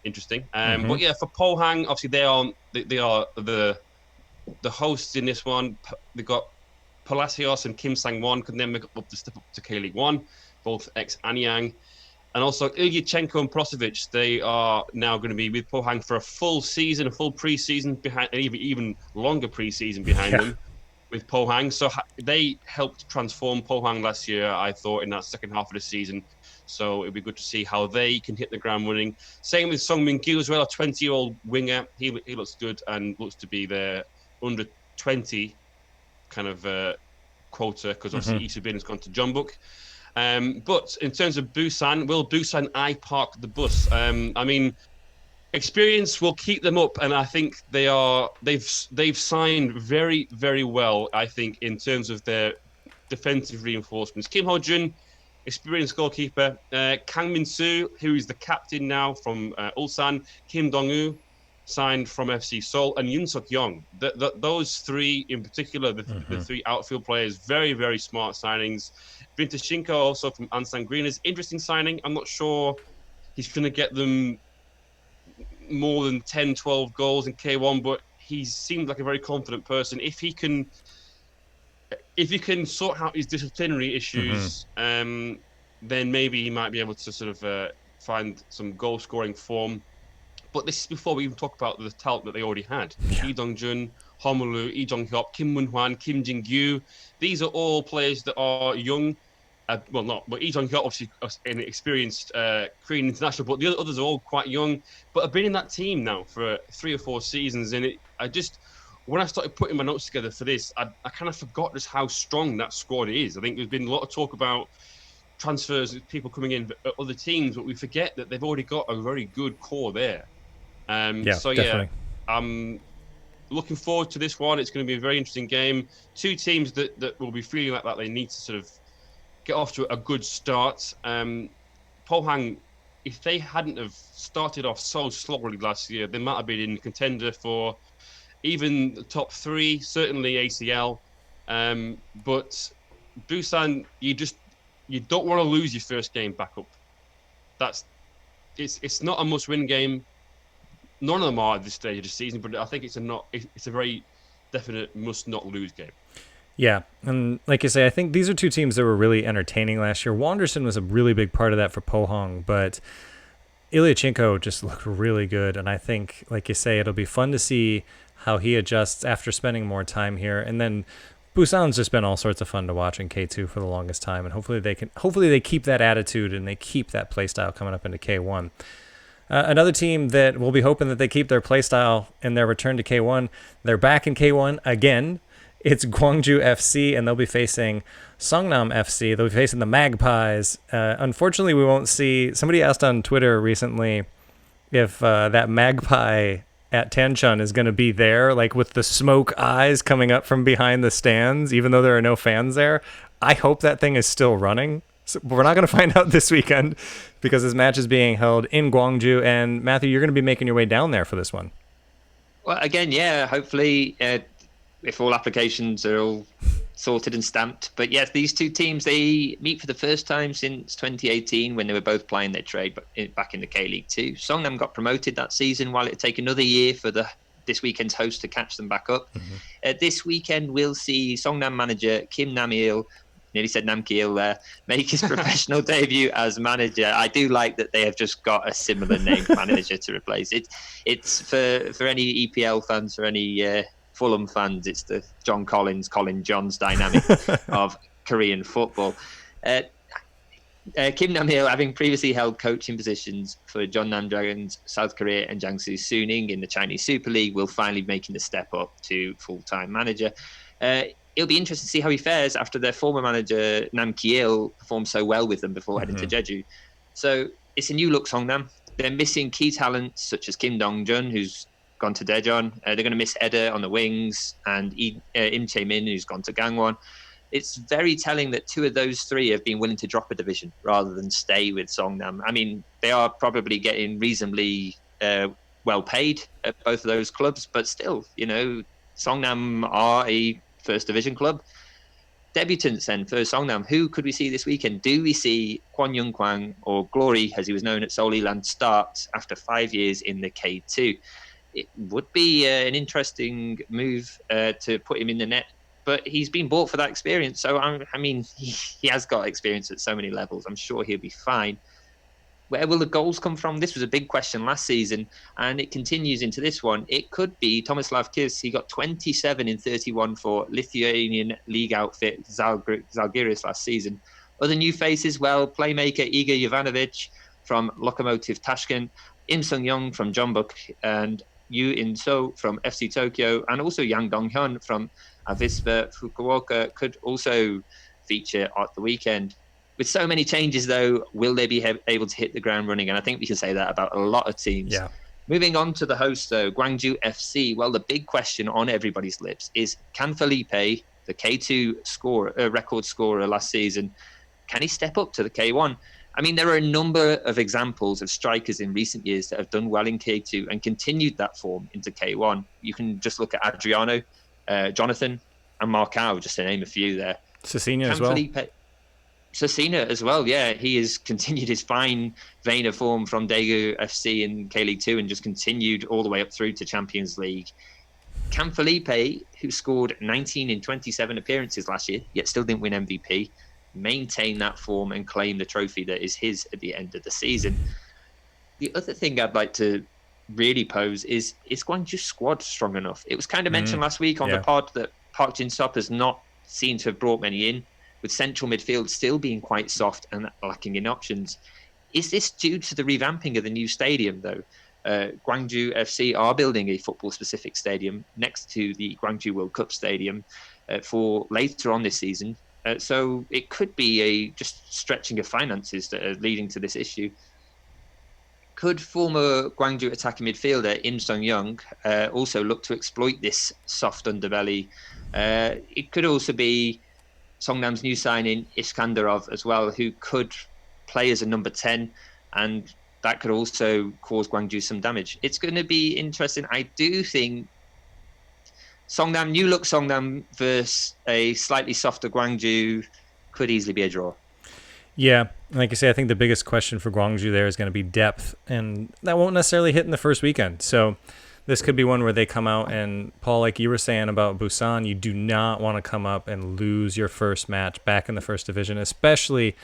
interesting. But yeah, for Pohang, obviously they are the hosts in this one. They got Palacios and Kim Sang-won could then make up to step up to K-League One, both ex-Anyang. And also Ilyachenko and Prosovic, they are now going to be with Pohang for a full season, a full pre-season behind, and even longer pre-season behind them with Pohang. So they helped transform Pohang last year, I thought, in that second half of the season. So it'd be good to see how they can hit the ground running. Same with Song Min-gyu as well, a 20-year-old winger. He looks good and looks to be their under 20 kind of quota, because obviously Issa Bin has gone to Jeonbuk. But in terms of Busan, will Busan I-park the bus? I mean, experience will keep them up, and I think they've signed very, very well, I think, in terms of their defensive reinforcements. Kim Ho-jun, experienced goalkeeper. Kang Min-soo, who is the captain now from Ulsan. Kim Dong-woo, signed from FC Seoul, and Yoon Suk-young. Those three in particular, the three outfield players, very, very smart signings. Vinter Shinko, also from Ansan Green, is interesting signing. I'm not sure he's going to get them more than 10, 12 goals in K1, but he seemed like a very confident person. If he can sort out his disciplinary issues, then maybe he might be able to sort of find some goal-scoring form. But this is before we even talk about the talent that they already had. Lee Dong-jun, Homolu, Lee Jong-hyuk, Kim Mun-hwan, Kim Jin-gyu. These are all players that are young. But Lee Jong-hyuk obviously an experienced Korean international, but the others are all quite young. But I've been in that team now for 3 or 4 seasons, and when I started putting my notes together for this, I kind of forgot just how strong that squad is. I think there's been a lot of talk about transfers, people coming in at other teams, but we forget that they've already got a very good core there. Definitely. I'm looking forward to this one. It's going to be a very interesting game. Two teams that will be feeling like that they need to sort of get off to a good start. Pohang, if they hadn't have started off so slowly last year, they might have been in contender for even the top 3, certainly ACL. But Busan, you don't want to lose your first game back up. It's not a must-win game. None of them are at this stage of the season, but I think it's a very definite must-not-lose game. Yeah, and like you say, I think these are two teams that were really entertaining last year. Wanderson was a really big part of that for Pohang, but Ilyachenko just looked really good, and I think, like you say, it'll be fun to see how he adjusts after spending more time here. And then Busan's just been all sorts of fun to watch in K2 for the longest time, and hopefully they keep that attitude and they keep that play style coming up into K1. Another team that we'll be hoping that they keep their play style in their return to K1. They're back in K1 again. It's Gwangju FC, and they'll be facing Songnam FC. They'll be facing the Magpies. Unfortunately, we won't see... Somebody asked on Twitter recently if that Magpie at Tanchun is going to be there, like with the smoke eyes coming up from behind the stands, even though there are no fans there. I hope that thing is still running. So we're not going to find out this weekend because this match is being held in Gwangju. And Matthew, you're going to be making your way down there for this one. Well, again, yeah, hopefully... if all applications are all sorted and stamped. But yes, these two teams, they meet for the first time since 2018 when they were both playing their trade back in the K-League 2. Songnam got promoted that season, while it'd take another year for this weekend's host to catch them back up. This weekend, we'll see Songnam manager Kim Nam-il nearly said Nam Kiel there, make his professional debut as manager. I do like that they have just got a similar named manager to replace it. It's for any EPL fans, for any Fulham fans, it's the John Collins, Colin Johns dynamic of Korean football. Kim Nam-il, having previously held coaching positions for Jeonnam Dragons, South Korea, and Jiangsu Suning in the Chinese Super League, will finally be making the step up to full-time manager. It'll be interesting to see how he fares after their former manager Nam Kiel performed so well with them before heading to Jeju. So it's a new look Songnam. They're missing key talents such as Kim Dong-jun, who's gone to Daejeon. They're going to miss Eda on the wings and Im Chae-min, who's gone to Gangwon. It's very telling that two of those three have been willing to drop a division rather than stay with Songnam. I mean, they are probably getting reasonably well paid at both of those clubs, but still, Songnam are a first division club. Debutants then for Songnam, who could we see this weekend? Do we see Kwon Young Kwang, or Glory as he was known at Seoul Ilan, start after 5 years in the K2? It would be an interesting move to put him in the net, but he's been bought for that experience. So, I mean, he has got experience at so many levels. I'm sure he'll be fine. Where will the goals come from? This was a big question last season, and it continues into this one. It could be Tomislav Kis. He got 27 in 31 for Lithuanian league outfit Zalgiris last season. Other new faces, well, playmaker Igor Jovanovic from Lokomotiv Tashkent, Im Sung-young from Jeonbuk, and Yu In-so from FC Tokyo, and also Yang Dong-hyun from Avispa Fukuoka could also feature at the weekend. With so many changes, though, will they be able to hit the ground running? And I think we can say that about a lot of teams. Yeah. Moving on to the host, though, Gwangju FC. Well, the big question on everybody's lips is, can Felipe, the K2 record scorer last season, can he step up to the K1? I mean, there are a number of examples of strikers in recent years that have done well in K2 and continued that form into K1. You can just look at Adriano, Jonathan, and Marcao, just to name a few there. Cecina as well. Cecina as well, yeah. He has continued his fine vein of form from Daegu FC in K-League 2 and just continued all the way up through to Champions League. Can Felipe, who scored 19 in 27 appearances last year, yet still didn't win MVP, maintain that form and claim the trophy that is his at the end of the season? The other thing I'd like to really pose is Gwangju's squad strong enough? It was kind of mentioned last week on the pod that Park Jin-sop has not seemed to have brought many in, with central midfield still being quite soft and lacking in options. Is this due to the revamping of the new stadium, though? Gwangju FC are building a football-specific stadium next to the Gwangju World Cup Stadium for later on this season. So it could be just stretching of finances that are leading to this issue. Could former Gwangju attacking midfielder Im Sung-young also look to exploit this soft underbelly? It could also be Songnam's new signing Iskandarov as well, who could play as a number 10, and that could also cause Gwangju some damage. It's going to be interesting. I do think Songnam, new look Songnam versus a slightly softer Gwangju could easily be a draw. Yeah, like I say, I think the biggest question for Gwangju there is going to be depth, and that won't necessarily hit in the first weekend. So this could be one where they come out and, Paul, like you were saying about Busan, you do not want to come up and lose your first match back in the first division, especially,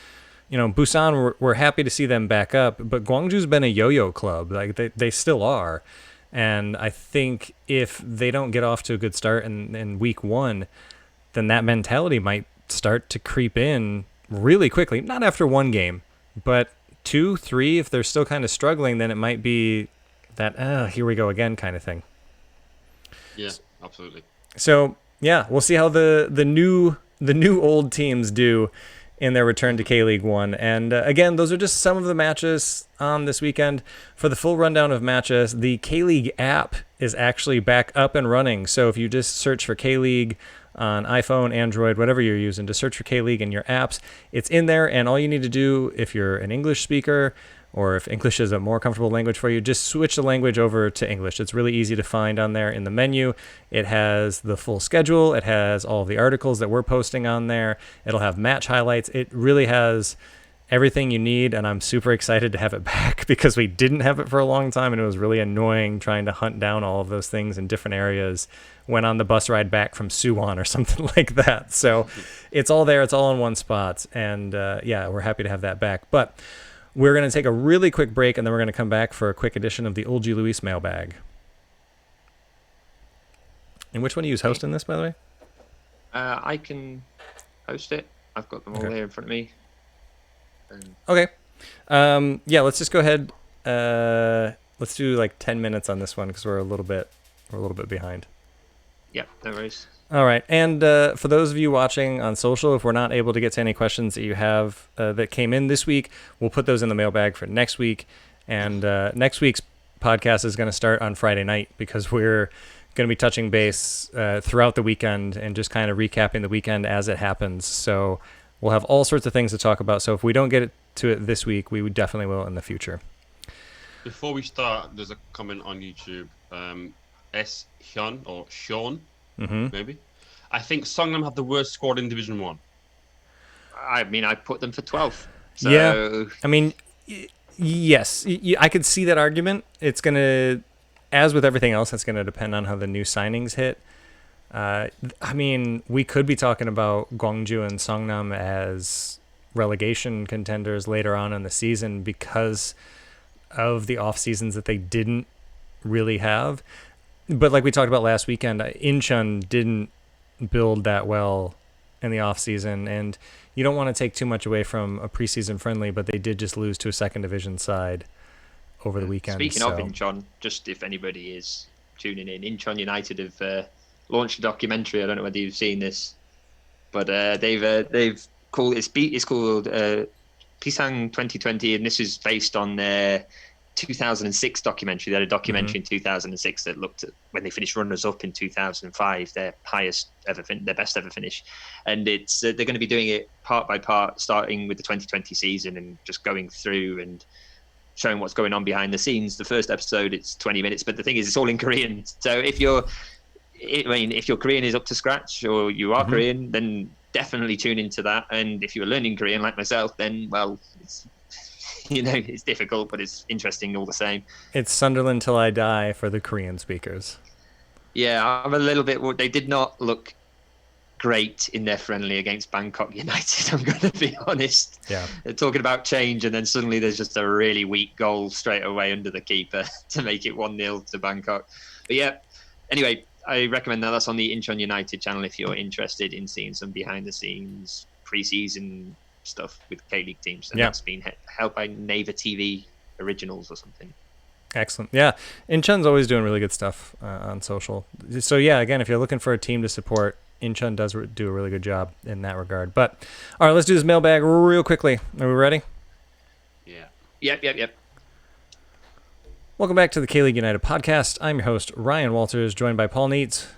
Busan, we're happy to see them back up, but Gwangju's been a yo-yo club. Like they still are. And I think if they don't get off to a good start in week one, then that mentality might start to creep in really quickly. Not after one game, but 2, 3, if they're still kind of struggling, then it might be that, here we go again kind of thing. Yeah, absolutely. So, yeah, we'll see how the new old teams do in their return to K-League 1. And again, those are just some of the matches on this weekend. For the full rundown of matches, the K-League app is actually back up and running. So if you just search for K-League on iPhone, Android, whatever you're using, to search for K-League in your apps, it's in there. And all you need to do, if you're an English speaker, or if English is a more comfortable language for you, just switch the language over to English. It's really easy to find on there in the menu. It has the full schedule. It has all of the articles that we're posting on there. It'll have match highlights. It really has everything you need, and I'm super excited to have it back because we didn't have it for a long time, and it was really annoying trying to hunt down all of those things in different areas when on the bus ride back from Suwon or something like that. So it's all there. It's all in one spot, and yeah, we're happy to have that back. But we're going to take a really quick break, and then we're going to come back for a quick edition of the Old G. Luis mailbag. And which one are you hosting this, by the way? I can host it. I've got them all here in front of me. Okay. Yeah, let's just go ahead. Let's do like 10 minutes on this one because we're a little bit behind. Yeah, no worries. All right. And for those of you watching on social, if we're not able to get to any questions that you have that came in this week, we'll put those in the mailbag for next week. And next week's podcast is going to start on Friday night because we're going to be touching base throughout the weekend and just kind of recapping the weekend as it happens. So we'll have all sorts of things to talk about. So if we don't get to it this week, we definitely will in the future. Before we start, there's a comment on YouTube. S. Hyun or Sean, maybe. I think Songnam have the worst squad in Division 1. I mean, I put them for 12th. So... Yeah. I mean, yes, I could see that argument. It's going to, as with everything else, it's going to depend on how the new signings hit. I mean, we could be talking about Gwangju and Songnam as relegation contenders later on in the season because of the off seasons that they didn't really have. But like we talked about last weekend, Incheon didn't build that well in the off season, and you don't want to take too much away from a preseason friendly, but they did just lose to a second division side over the weekend. Speaking of Incheon, just if anybody is tuning in, Incheon United have launched a documentary. I don't know whether you've seen this, but they've called it's called Pisang 2020, and this is based on their 2006 documentary. They had a documentary in 2006 that looked at when they finished runners-up in 2005, their highest ever, their best ever finish, and it's they're going to be doing it part by part, starting with the 2020 season and just going through and showing what's going on behind the scenes. The first episode, it's 20 minutes, but the thing is, it's all in Korean. So if your Korean is up to scratch or you are Korean, then definitely tune into that. And if you're learning Korean like myself, then well, it's it's difficult, but it's interesting all the same. It's Sunderland till I die for the Korean speakers. Yeah, I'm a little bit. They did not look great in their friendly against Bangkok United. I'm going to be honest. Yeah, they're talking about change, and then suddenly there's just a really weak goal straight away under the keeper to make it 1-0 to Bangkok. But yeah, anyway, I recommend that. That's on the Incheon United channel if you're interested in seeing some behind-the-scenes pre-season stuff with K-League teams, and that's been held by Naver TV Originals or something. Excellent. Yeah, Incheon's always doing really good stuff on social. So yeah, again, if you're looking for a team to support, Incheon does do a really good job in that regard. But all right, let's do this mailbag real quickly. Are we ready? Yeah. Yep. Welcome back to the K-League United podcast. I'm your host, Ryan Walters, joined by Paul Neitz.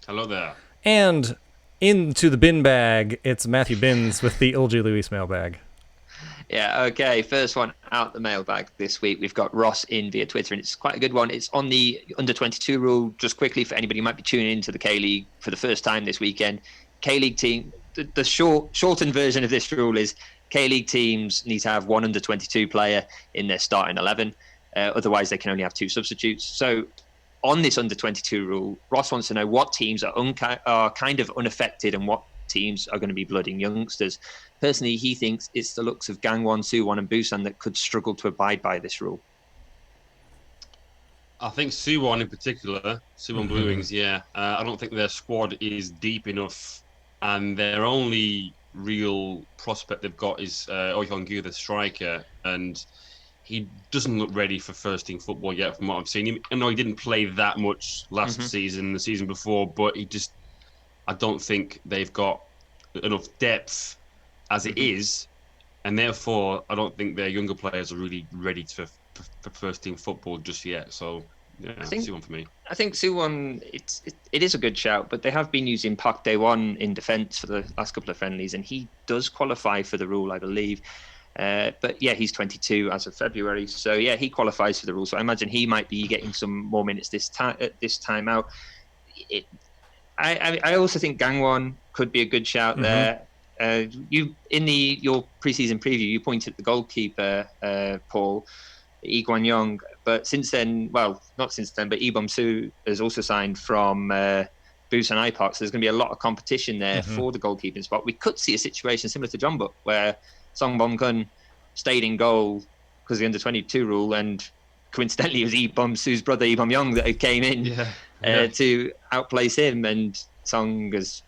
Hello there. And into the bin bag, it's Matthew Binns with the Old G. Luis mailbag. Yeah, okay. First one out the mailbag this week. We've got Ross in via Twitter, and it's quite a good one. It's on the under-22 rule. Just quickly, for anybody who might be tuning into the K-League for the first time this weekend, K-League team, the shortened version of this rule is K-League teams need to have one under-22 player in their starting 11. Otherwise, they can only have 2 substitutes. So on this under-22 rule, Ross wants to know what teams are kind of unaffected and what teams are going to be blooding youngsters. Personally, he thinks it's the looks of Gangwon, Suwon and Busan that could struggle to abide by this rule. I think Suwon in particular, Suwon Blue Wings, I don't think their squad is deep enough, and their only real prospect they've got is Oh Hyung-gyu, the striker, and he doesn't look ready for first-team football yet from what I've seen. I know he didn't play that much last season, the season before, but I don't think they've got enough depth as it is, and therefore I don't think their younger players are really ready for first-team football just yet. So, yeah, Suwon for me. I think Suwon, it is a good shout, but they have been using Park Dae-won in defence for the last couple of friendlies, and he does qualify for the rule, I believe. But yeah, he's 22 as of February, so yeah, he qualifies for the rule. So I imagine he might be getting some more minutes this time out. I also think Gangwon could be a good shout there. You in your preseason preview, you pointed at the goalkeeper, Paul, Lee Guan Yong, but since then, well, not since then, but Lee Bum-soo has also signed from Busan Ipark, so there's going to be a lot of competition there for the goalkeeping spot. We could see a situation similar to Jeonbuk, where Song Bom-kun stayed in goal because of the under-22 rule, and coincidentally it was Lee Bum-soo's brother Lee Bum-young that came in to outplace him, and Song has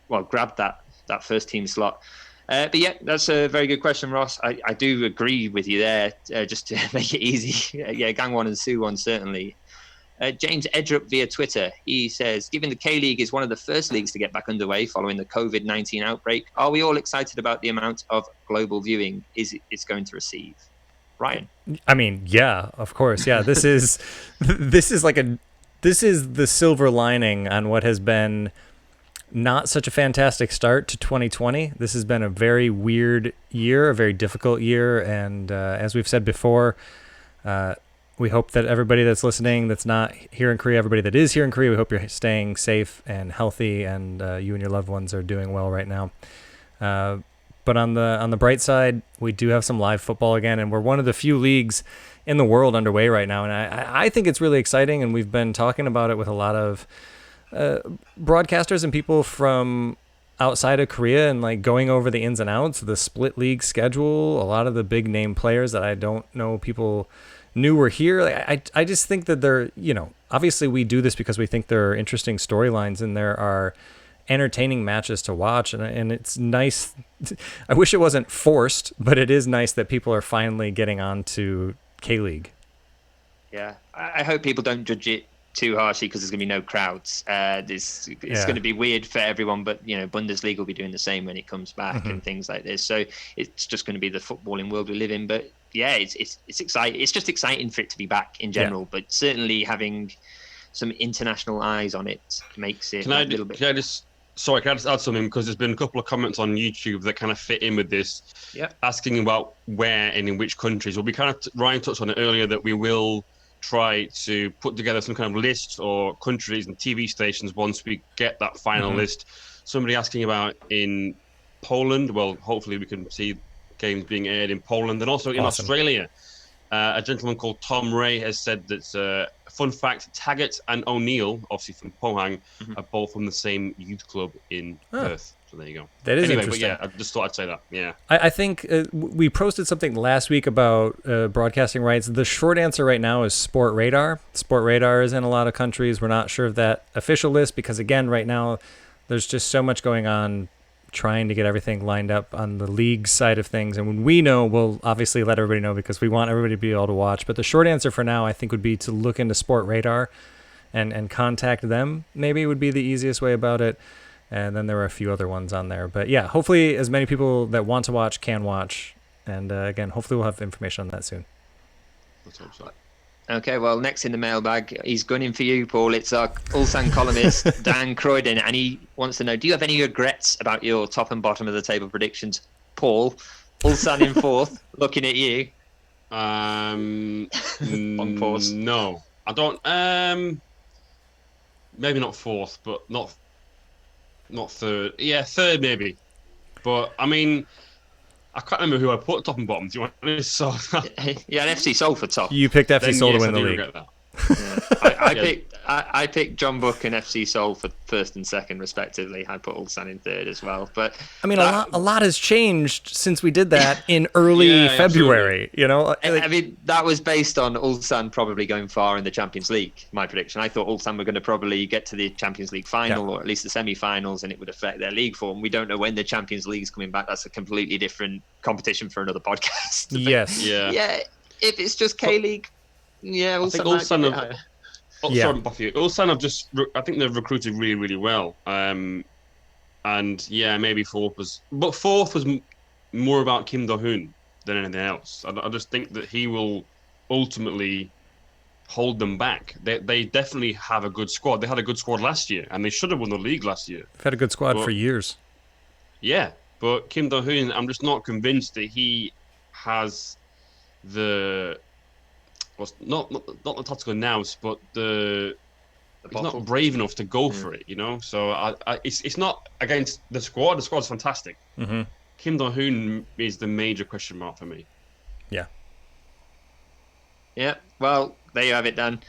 grabbed that first team slot. But yeah, that's a very good question, Ross. I do agree with you there, just to make it easy. Yeah, Gangwon and Suwon certainly. James Edrup via Twitter, he says, given the K-League is one of the first leagues to get back underway following the COVID-19 outbreak, are we all excited about the amount of global viewing it's going to receive? Ryan? I mean, yeah, of course. Yeah, this is the silver lining on what has been not such a fantastic start to 2020. This has been a very weird year, a very difficult year. And as we've said before, we hope that everybody that's listening that's not here in Korea, everybody that is here in Korea, we hope you're staying safe and healthy, and you and your loved ones are doing well right now. But on the bright side, we do have some live football again, and we're one of the few leagues in the world underway right now. And I think it's really exciting, and we've been talking about it with a lot of broadcasters and people from outside of Korea, and like going over the ins and outs of the split league schedule, a lot of the big name players that I don't know people knew were here. Like, I just think that they're, obviously we do this because we think there are interesting storylines and there are entertaining matches to watch, and it's nice. I wish it wasn't forced, but it is nice that people are finally getting on to K-League. Yeah, I hope people don't judge it too harshly because there's going to be no crowds. It's going to be weird for everyone, but Bundesliga will be doing the same when it comes back and things like this. So it's just going to be the footballing world we live in. But yeah, it's exciting. It's just exciting for it to be back in general. But certainly having some international eyes on it makes it a little bit. Can I just add something, because there's been a couple of comments on YouTube that kind of fit in with this, asking about where and in which countries. Well, Ryan touched on it earlier that we will try to put together some kind of list or countries and TV stations once we get that final list. Somebody asking about in Poland. Well, hopefully we can see games being aired in Poland, and also in Australia. A gentleman called Tom Ray has said that, fun fact, Taggart and O'Neill, obviously from Pohang, are both from the same youth club in Perth. So there you go. That is interesting. But yeah, I just thought I'd say that. Yeah. I think we posted something last week about broadcasting rights. The short answer right now is Sport Radar. Sport Radar is in a lot of countries. We're not sure of that official list because, again, right now there's just so much going on trying to get everything lined up on the league side of things. And when we know, we'll obviously let everybody know because we want everybody to be able to watch. But the short answer for now, I think, would be to look into Sport Radar and contact them. Maybe would be the easiest way about it. And then there were a few other ones on there. But yeah, hopefully as many people that want to watch can watch. And again, hopefully we'll have information on that soon. Let's hope so. Okay, well, next in the mailbag, he's gunning for you, Paul. It's our Ulsan columnist, Dan Croydon, and he wants to know, do you have any regrets about your top and bottom of the table predictions? Paul, Ulsan in fourth, looking at you. On pause. No, I don't. Maybe not fourth, but not third. Yeah, third maybe. But I mean, I can't remember who I put top and bottom. Do you want to? So yeah, FC Seoul for top. You picked FC Seoul to win the league. I picked Jeonbuk and FC Seoul for first and second respectively. I put Ulsan in third as well. But I mean, a lot has changed since we did that in early February. Absolutely. I mean, that was based on Ulsan probably going far in the Champions League. My prediction. I thought Ulsan were going to probably get to the Champions League final or at least the semi-finals, and it would affect their league form. We don't know when the Champions League is coming back. That's a completely different competition for another podcast. Yes. Yeah. If it's just K-League, Ulsan. I think Ulsan sorry, Buffy. Ulsan I think they've recruited really, really well. And yeah, maybe fourth was more about Kim Do-hoon than anything else. I just think that he will ultimately hold them back. They definitely have a good squad. They had a good squad last year, and they should have won the league last year. They've had a good squad for years. Yeah, but Kim Do-hoon, I'm just not convinced that he has the not the tactical nous, but the the he's bottle. not brave enough to go for it, you know. So it's not against the squad. The squad's fantastic. Mm-hmm. Kim Do-hoon is the major question mark for me. Yeah. Yeah, well, there you have it, Dan.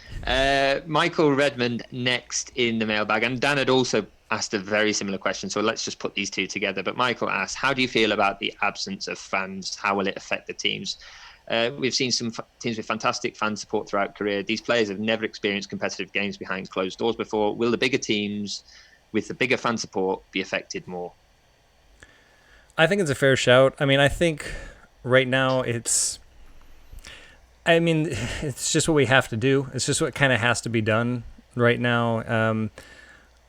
Michael Redmond next in the mailbag. And Dan had also asked a very similar question, so let's just put these two together. But Michael asked, how do you feel about the absence of fans? How will it affect the teams? We've seen some teams with fantastic fan support throughout Korea. These players have never experienced competitive games behind closed doors before. Will the bigger teams with the bigger fan support be affected more? I think it's a fair shout. I mean, I think right now it's just what we have to do. It's just what kind of has to be done right now.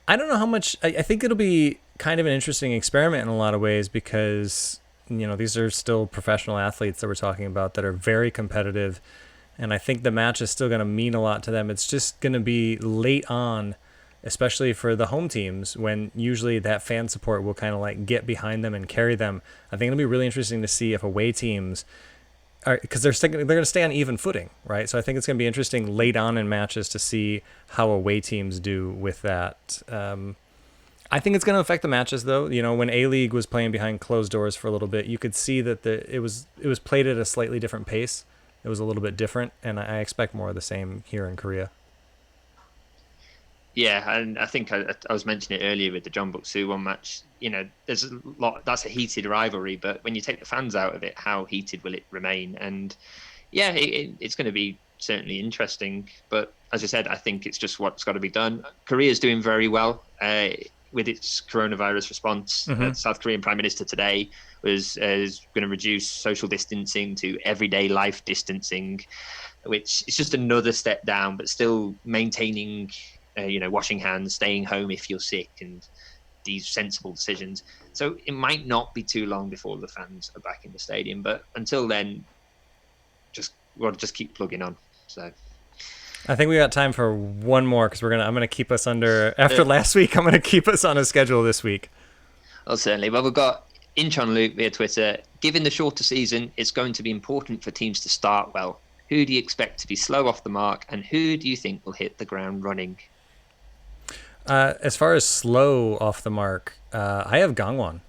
I don't know how much. I think it'll be kind of an interesting experiment in a lot of ways because, these are still professional athletes that we're talking about that are very competitive. And I think the match is still going to mean a lot to them. It's just going to be late on, especially for the home teams, when usually that fan support will kind of like get behind them and carry them. I think it'll be really interesting to see if away teams because they're going to stay on even footing, right? So I think it's going to be interesting late on in matches to see how away teams do with that. I think it's going to affect the matches, though. When A-League was playing behind closed doors for a little bit, you could see that it was played at a slightly different pace. It was a little bit different, and I expect more of the same here in Korea. Yeah, and I think I was mentioning it earlier with the Jeonbuk Suwon match. There's a lot. That's a heated rivalry, but when you take the fans out of it, how heated will it remain? And yeah, it's going to be certainly interesting. But as I said, I think it's just what's got to be done. Korea's doing very well with its coronavirus response. Mm-hmm. South Korean Prime Minister today is going to reduce social distancing to everyday life distancing, which is just another step down, but still maintaining. Washing hands, staying home if you're sick, and these sensible decisions. So it might not be too long before the fans are back in the stadium, but until then, we'll just keep plugging on. So I think we got time for one more because I'm gonna keep us under after last week. I'm gonna keep us on a schedule this week. Well, certainly. Well, we've got Incheon Luke via Twitter. Given the shorter season, it's going to be important for teams to start well. Who do you expect to be slow off the mark, and who do you think will hit the ground running? As far as slow off the mark, I have Gangwon.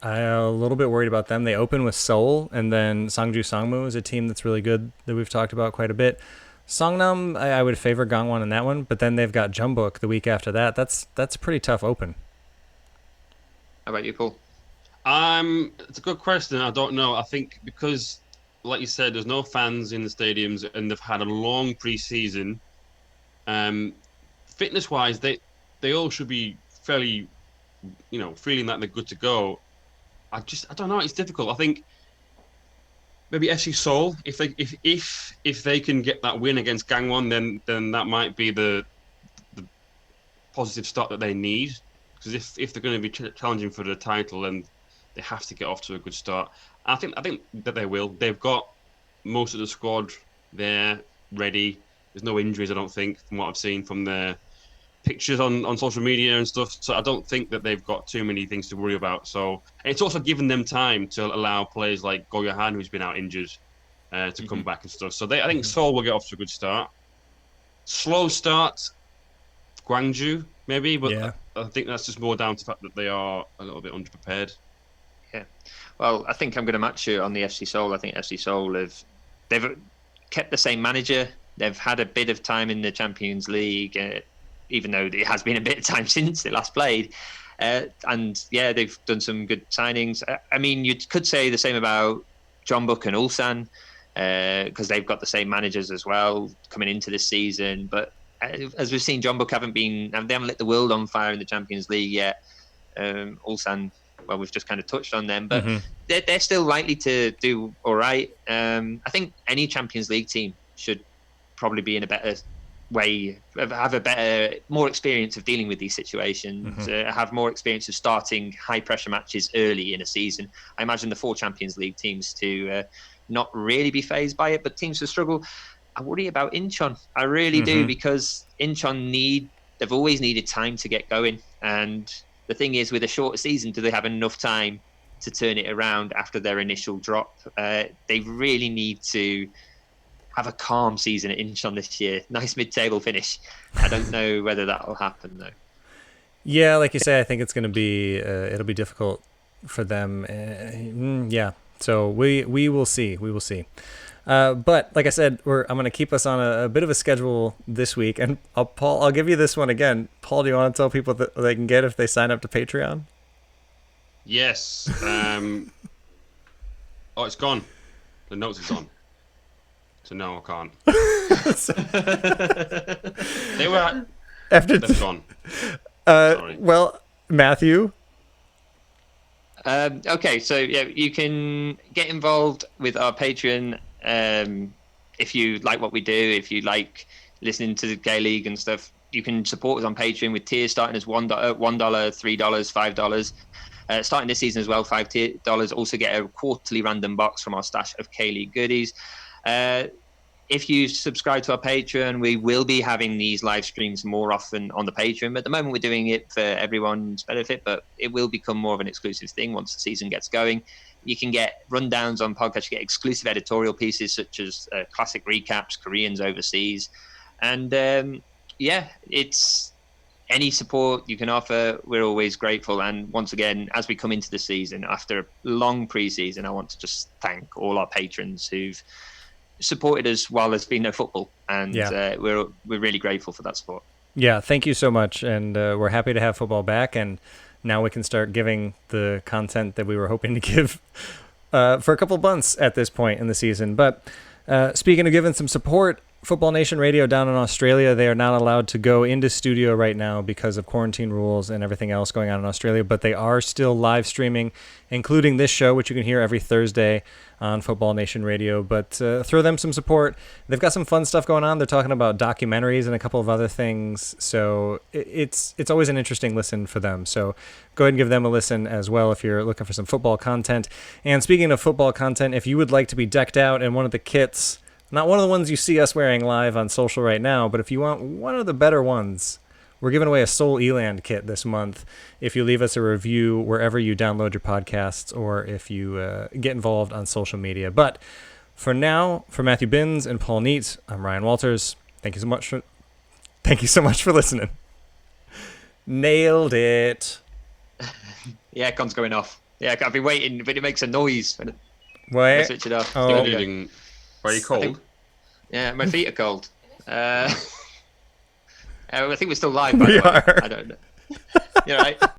I'm a little bit worried about them. They open with Seoul, and then Sangju Sangmu is a team that's really good that we've talked about quite a bit. Songnam, I would favor Gangwon in that one, but then they've got Jeonbuk the week after that. That's a pretty tough open. How about you, Paul? It's a good question. I don't know. I think because, like you said, there's no fans in the stadiums, and they've had a long pre-season. Fitness-wise, they all should be fairly, feeling like they're good to go. I don't know. It's difficult. I think maybe FC Seoul, if they can get that win against Gangwon, then that might be the positive start that they need. Because if they're going to be challenging for the title, then they have to get off to a good start. I think that they will. They've got most of the squad there ready. There's no injuries, I don't think, from what I've seen from their pictures on social media and stuff. So I don't think that they've got too many things to worry about. So it's also given them time to allow players like Go Yohan, who's been out injured, to come back and stuff. So I think Seoul will get off to a good start. Slow start, Gwangju maybe, but yeah. I think that's just more down to the fact that they are a little bit underprepared. Yeah, well, I think I'm going to match you on the FC Seoul. I think FC Seoul they've kept the same manager. They've had a bit of time in the Champions League. Even though it has been a bit of time since they last played. And yeah, they've done some good signings. I mean, you could say the same about Jeonbuk and Ulsan, because they've got the same managers as well coming into this season. But as we've seen, Jeonbuk they haven't lit the world on fire in the Champions League yet. Ulsan, well, we've just kind of touched on them, but they're still likely to do all right. I think any Champions League team should probably be in a better way, have more experience of dealing with these situations, have more experience of starting high pressure matches early in a season. I imagine the 4 Champions League teams to not really be fazed by it, but teams who struggle, I worry about Incheon. I really do, because Incheon they've always needed time to get going. And the thing is, with a shorter season, do they have enough time to turn it around after their initial drop? They really need to have a calm season at Incheon this year. Nice mid-table finish. I don't know whether that will happen though. Yeah, like you say, I think it's going to be it'll be difficult for them. Yeah, so we will see. We will see. But like I said, I'm going to keep us on a bit of a schedule this week. And Paul, I'll give you this one again. Paul, do you want to tell people that they can get if they sign up to Patreon? Yes. Oh, it's gone. The notes is gone. So no, I can't. They were After they're gone. Sorry. Well, Matthew. Okay, so yeah, you can get involved with our Patreon if you like what we do. If you like listening to the K League and stuff, you can support us on Patreon with tiers starting as $1, $3, $5. Starting this season as well, $5 also get a quarterly random box from our stash of K League goodies. If you subscribe to our Patreon, we will be having these live streams more often on the Patreon. At the moment, we're doing it for everyone's benefit, but it will become more of an exclusive thing once the season gets going. You can get rundowns on podcasts, you get exclusive editorial pieces such as classic recaps, Koreans overseas. And it's any support you can offer, we're always grateful. And once again, as we come into the season, after a long pre-season, I want to just thank all our patrons who've supported us while there's been no football, and we're really grateful for that support. Yeah, thank you so much, and we're happy to have football back, and now we can start giving the content that we were hoping to give for a couple of months at this point in the season. But speaking of giving some support, Football Nation Radio down in Australia, they are not allowed to go into studio right now because of quarantine rules and everything else going on in Australia, but they are still live streaming, including this show, which you can hear every Thursday on Football Nation Radio. But throw them some support. They've got some fun stuff going on. They're talking about documentaries and a couple of other things, so it's always an interesting listen for them. So go ahead and give them a listen as well if you're looking for some football content. And speaking of football content, if you would like to be decked out in one of the kits, not one of the ones you see us wearing live on social right now, but if you want one of the better ones, we're giving away a Seoul Eland kit this month if you leave us a review wherever you download your podcasts or if you get involved on social media. But for now, for Matthew Binns and Paul Neat, I'm Ryan Walters. Thank you so much for listening. Nailed it. Yeah, con's going off. Yeah, I've been waiting, but it makes a noise when Wait. I switch it off. Oh. Are you cold? Yeah, my feet are cold. I think we're still live, by We the way. are. I don't know. You're right.